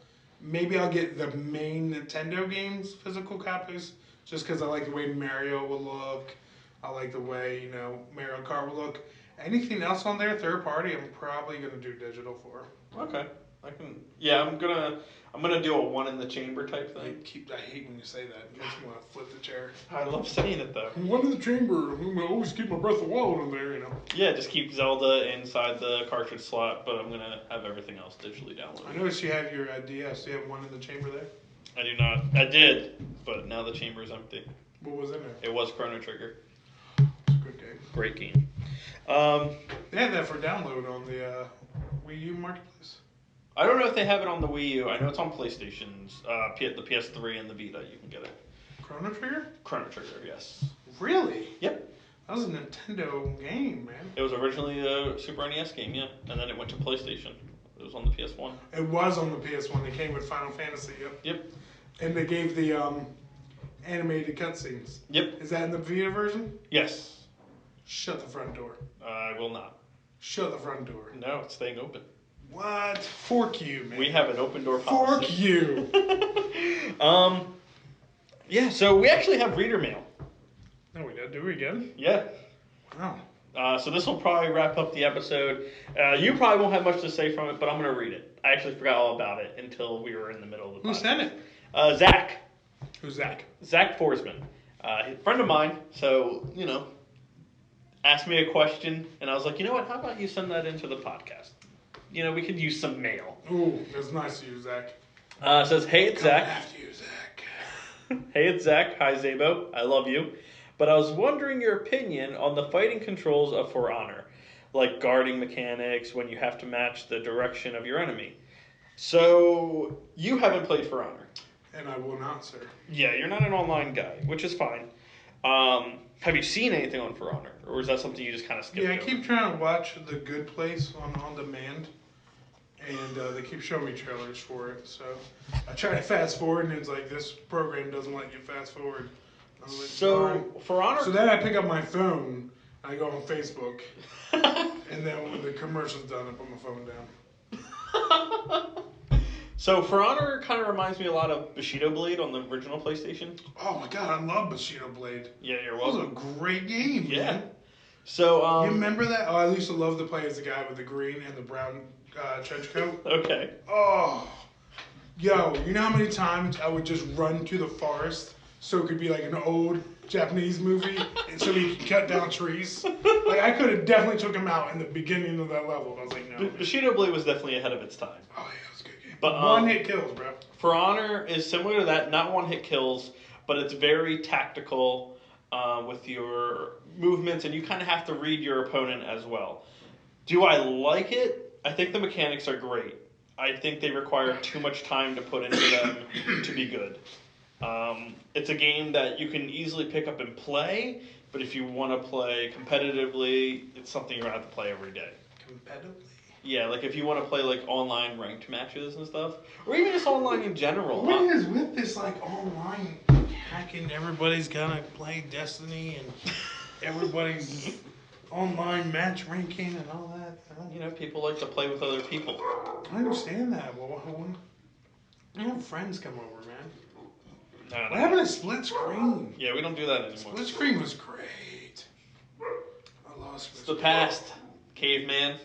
[SPEAKER 2] Maybe I'll get the main Nintendo games physical copies, just because I like the way Mario will look. I like the way Mario Kart will look. Anything else on there, third party, I'm probably gonna do digital for.
[SPEAKER 1] Okay, I can. Yeah, I'm gonna do a one in the chamber type thing.
[SPEAKER 2] I hate when you say that. It makes me want to flip the chair.
[SPEAKER 1] I love saying it though.
[SPEAKER 2] One in the chamber. I always keep my Breath of Wild in there,
[SPEAKER 1] Yeah, just keep Zelda inside the cartridge slot, but I'm gonna have everything else digitally downloaded.
[SPEAKER 2] I noticed you have your DS. Do you have one in the chamber there?
[SPEAKER 1] I do not. I did, but now the chamber is empty.
[SPEAKER 2] What was in there?
[SPEAKER 1] It was Chrono Trigger.
[SPEAKER 2] It's a good game.
[SPEAKER 1] Great game.
[SPEAKER 2] They have that for download on the Wii U Marketplace.
[SPEAKER 1] I don't know if they have it on the Wii U. I know it's on PlayStation's, the PS3 and the Vita. You can get it.
[SPEAKER 2] Chrono Trigger?
[SPEAKER 1] Chrono Trigger, yes.
[SPEAKER 2] Really?
[SPEAKER 1] Yep.
[SPEAKER 2] That was a Nintendo game, man.
[SPEAKER 1] It was originally a Super NES game, yeah, and then it went to PlayStation. It was on the PS1.
[SPEAKER 2] It was on the PS1. It came with Final Fantasy. Yep.
[SPEAKER 1] Yep.
[SPEAKER 2] And they gave the animated cutscenes.
[SPEAKER 1] Yep.
[SPEAKER 2] Is that in the Vita version?
[SPEAKER 1] Yes.
[SPEAKER 2] Shut the front door.
[SPEAKER 1] I will not.
[SPEAKER 2] Shut the front door.
[SPEAKER 1] No, it's staying open.
[SPEAKER 2] What? Fork you, man.
[SPEAKER 1] We have an open door policy.
[SPEAKER 2] Fork you.
[SPEAKER 1] Yeah, so we actually have reader mail.
[SPEAKER 2] No, we don't. Do we again?
[SPEAKER 1] Yeah.
[SPEAKER 2] Wow.
[SPEAKER 1] So this will probably wrap up the episode. You probably won't have much to say from it, but I'm going to read it. I actually forgot all about it until we were in the middle of the podcast.
[SPEAKER 2] Who sent it?
[SPEAKER 1] Zach.
[SPEAKER 2] Who's Zach?
[SPEAKER 1] Zach Forsman. A friend of mine. So, asked me a question, and I was like, you know what? How about you send that into the podcast? We could use some mail.
[SPEAKER 2] Ooh, that's nice of you, Zach.
[SPEAKER 1] It says, hey, it's Zach.
[SPEAKER 2] After you, Zach.
[SPEAKER 1] Hey, it's Zach. Hi, Zabo. I love you. But I was wondering your opinion on the fighting controls of For Honor, like guarding mechanics when you have to match the direction of your enemy. So, you haven't played For Honor.
[SPEAKER 2] And I will not, sir.
[SPEAKER 1] Yeah, you're not an online guy, which is fine. Have you seen anything on For Honor? Or is that something you just kind of skipped
[SPEAKER 2] Yeah, I
[SPEAKER 1] over?
[SPEAKER 2] keep trying to watch The Good Place on demand. And they keep showing me trailers for it. So I try to fast forward, and it's like, this program doesn't let you fast forward. I'm like,
[SPEAKER 1] So, For Honor...
[SPEAKER 2] So then I pick up my phone, I go on Facebook, and then when the commercial's done, I put my phone down.
[SPEAKER 1] So, For Honor kind of reminds me a lot of Bushido Blade on the original PlayStation.
[SPEAKER 2] Oh my god, I love Bushido Blade.
[SPEAKER 1] Yeah, you're
[SPEAKER 2] That was
[SPEAKER 1] welcome.
[SPEAKER 2] a great game,
[SPEAKER 1] Yeah.
[SPEAKER 2] man.
[SPEAKER 1] So,
[SPEAKER 2] You remember that? Oh, I used to love to play as the guy with the green and the brown trench coat.
[SPEAKER 1] Okay.
[SPEAKER 2] Oh. Yo, you know how many times I would just run to the forest so it could be like an old Japanese movie and so we could cut down trees? Like, I could have definitely took him out in the beginning of that level. I was like, no. Man.
[SPEAKER 1] Bushido Blade was definitely ahead of its time.
[SPEAKER 2] Oh, yeah, it was a good game.
[SPEAKER 1] But,
[SPEAKER 2] one hit kills, bro.
[SPEAKER 1] For Honor is similar to that, not one hit kills, but it's very tactical with your movements, and you kind of have to read your opponent as well. Do I like it? I think the mechanics are great. I think they require too much time to put into them to be good. It's a game that you can easily pick up and play, but if you want to play competitively, it's something you're going to have to play every day.
[SPEAKER 2] Competitively?
[SPEAKER 1] Yeah, like if you want to play like online ranked matches and stuff, or even just online in general.
[SPEAKER 2] What is with this like online hacking? Everybody's gonna play Destiny and everybody's online match ranking and all that.
[SPEAKER 1] You know, people like to play with other people.
[SPEAKER 2] I understand that. Well, I have friends come over, man.
[SPEAKER 1] No.
[SPEAKER 2] What happened to split screen?
[SPEAKER 1] Yeah, we don't do that anymore.
[SPEAKER 2] Split screen was great. I lost
[SPEAKER 1] It's the past, caveman.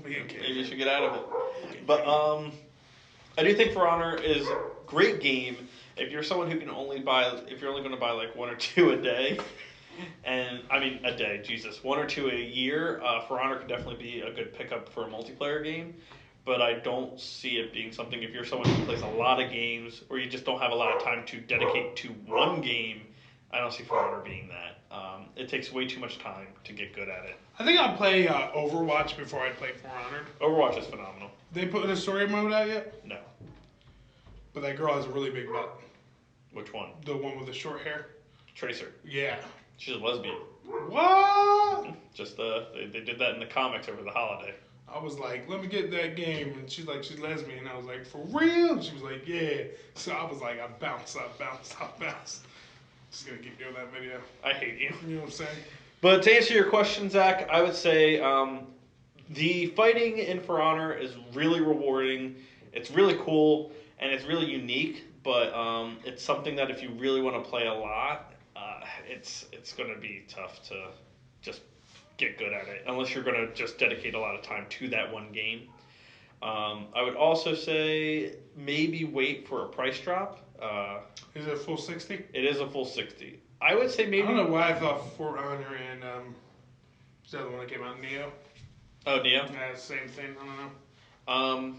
[SPEAKER 1] Maybe you should get out of it. But I do think For Honor is a great game if you're someone who can only buy, if you're only going to buy like 1 or 2 a day. And I mean a day, Jesus, 1 or 2 a year. For Honor could definitely be a good pickup for a multiplayer game. But I don't see it being something, if you're someone who plays a lot of games or you just don't have a lot of time to dedicate to one game, I don't see For Honor being that. It takes way too much time to get good at it.
[SPEAKER 2] I think I'll play Overwatch before I play For Honor.
[SPEAKER 1] Overwatch is phenomenal.
[SPEAKER 2] They put a story mode out yet?
[SPEAKER 1] No.
[SPEAKER 2] But that girl has a really big butt.
[SPEAKER 1] Which one?
[SPEAKER 2] The one with the short hair.
[SPEAKER 1] Tracer.
[SPEAKER 2] Yeah.
[SPEAKER 1] She's a lesbian.
[SPEAKER 2] What?
[SPEAKER 1] Just they did that in the comics over the holiday.
[SPEAKER 2] I was like, let me get that game. And she's like, she's lesbian. I was like, for real? And she was like, yeah. So I was like, I bounced. Just gonna keep doing that video.
[SPEAKER 1] I hate you.
[SPEAKER 2] You know what I'm saying?
[SPEAKER 1] But to answer your question, Zach, I would say the fighting in For Honor is really rewarding. It's really cool and it's really unique. But it's something that if you really want to play a lot, it's going to be tough to just get good at it unless you're going to just dedicate a lot of time to that one game. I would also say maybe wait for a price drop.
[SPEAKER 2] Is it a full 60?
[SPEAKER 1] It is a full 60. I would say maybe.
[SPEAKER 2] I don't know why I thought For Honor and is that the one that came out, Neo?
[SPEAKER 1] Oh, Neo?
[SPEAKER 2] Yeah, same thing. I don't know.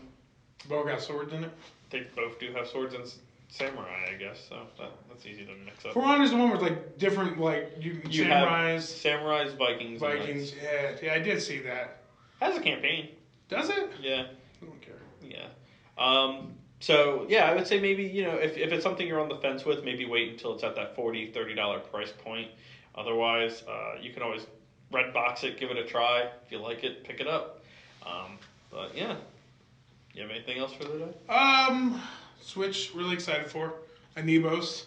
[SPEAKER 2] Both got swords in it.
[SPEAKER 1] They both do have swords and samurai, I guess. So that's easy to mix up.
[SPEAKER 2] For Honor is the one with like different you samurais,
[SPEAKER 1] samurais, Vikings.
[SPEAKER 2] Vikings. Yeah, I did see that.
[SPEAKER 1] Has a campaign.
[SPEAKER 2] Does it?
[SPEAKER 1] Yeah.
[SPEAKER 2] I don't care.
[SPEAKER 1] Yeah. So, yeah, I would say maybe, if it's something you're on the fence with, maybe wait until it's at that $40, $30 price point. Otherwise, you can always red box it, give it a try. If you like it, pick it up. But, yeah. You have anything else for the day?
[SPEAKER 2] Switch, really excited for. Amiibos.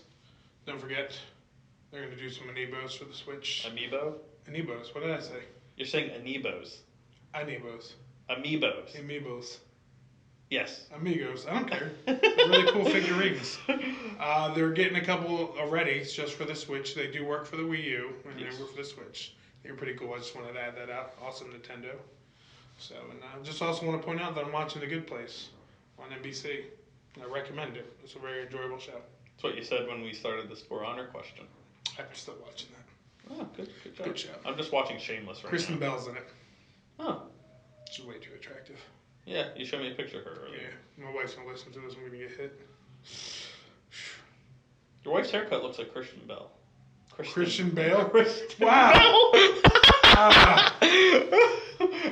[SPEAKER 2] Don't forget, they're going to do some Amiibos for the Switch.
[SPEAKER 1] Amiibo?
[SPEAKER 2] Amiibos, what did I say?
[SPEAKER 1] You're saying Amiibos.
[SPEAKER 2] Amiibos.
[SPEAKER 1] Amiibos.
[SPEAKER 2] Amiibos.
[SPEAKER 1] Yes.
[SPEAKER 2] Amigos. I don't care. They're really cool figurines. They're getting a couple already just for the Switch. They do work for the Wii U, and they work for the Switch. They're pretty cool. I just wanted to add that out. Awesome, Nintendo. So, and I just also want to point out that I'm watching The Good Place on NBC. I recommend it. It's a very enjoyable show.
[SPEAKER 1] That's what you said when we started this For Honor question.
[SPEAKER 2] I'm still watching that.
[SPEAKER 1] Oh, good job.
[SPEAKER 2] Good show.
[SPEAKER 1] I'm just watching Shameless right
[SPEAKER 2] Kristen
[SPEAKER 1] now.
[SPEAKER 2] Bell's in it.
[SPEAKER 1] Oh.
[SPEAKER 2] She's way too attractive.
[SPEAKER 1] Yeah, you showed me a picture of her earlier.
[SPEAKER 2] Yeah, my wife's gonna listen to this. I'm gonna get hit.
[SPEAKER 1] Your wife's haircut looks like Christian Bell.
[SPEAKER 2] Christian Bale?
[SPEAKER 1] Kristen
[SPEAKER 2] Wow.
[SPEAKER 1] Bell.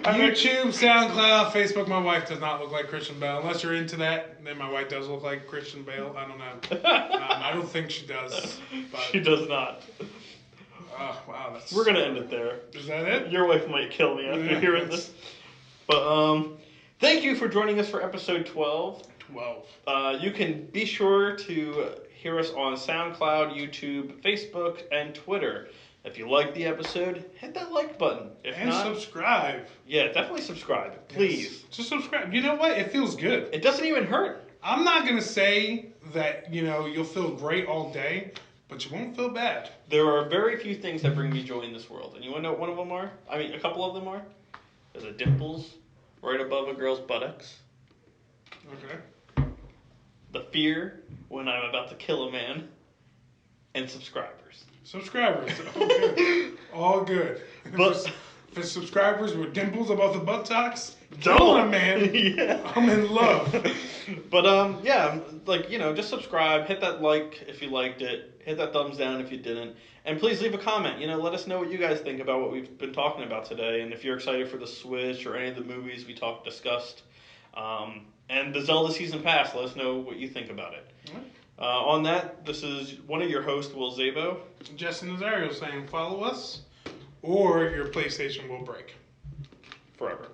[SPEAKER 2] YouTube, SoundCloud, Facebook. My wife does not look like Christian Bale. Unless you're into that, then my wife does look like Christian Bale. I don't know. I don't think she does. But,
[SPEAKER 1] she does not.
[SPEAKER 2] Wow, that's.
[SPEAKER 1] We're gonna end it there.
[SPEAKER 2] Is that it?
[SPEAKER 1] Your wife might kill me after hearing this. But thank you for joining us for episode 12.
[SPEAKER 2] 12.
[SPEAKER 1] You can be sure to hear us on SoundCloud, YouTube, Facebook, and Twitter. If you liked the episode, hit that like button. If
[SPEAKER 2] and
[SPEAKER 1] not,
[SPEAKER 2] subscribe.
[SPEAKER 1] Yeah, definitely subscribe. Please.
[SPEAKER 2] Yes. Just subscribe. You know what? It feels good.
[SPEAKER 1] It doesn't even hurt.
[SPEAKER 2] I'm not going to say that, you'll feel great all day, but you won't feel bad.
[SPEAKER 1] There are very few things that bring me joy in this world. And you want to know what one of them are? I mean, a couple of them are. There's the dimples right above a girl's buttocks.
[SPEAKER 2] Okay.
[SPEAKER 1] The fear when I'm about to kill a man. And subscribers.
[SPEAKER 2] Subscribers. All good. All good.
[SPEAKER 1] But
[SPEAKER 2] For subscribers with dimples above the buttocks,
[SPEAKER 1] Don't,
[SPEAKER 2] man.
[SPEAKER 1] Yeah.
[SPEAKER 2] I'm in love.
[SPEAKER 1] But yeah, like, just subscribe, hit that like if you liked it, hit that thumbs down if you didn't, and please leave a comment. Let us know what you guys think about what we've been talking about today, and if you're excited for the Switch or any of the movies we discussed, and the Zelda Season Pass. Let us know what you think about it. On that, this is one of your hosts, Will Zabo.
[SPEAKER 2] Justin Nazario saying, follow us, or your PlayStation will break.
[SPEAKER 1] Forever.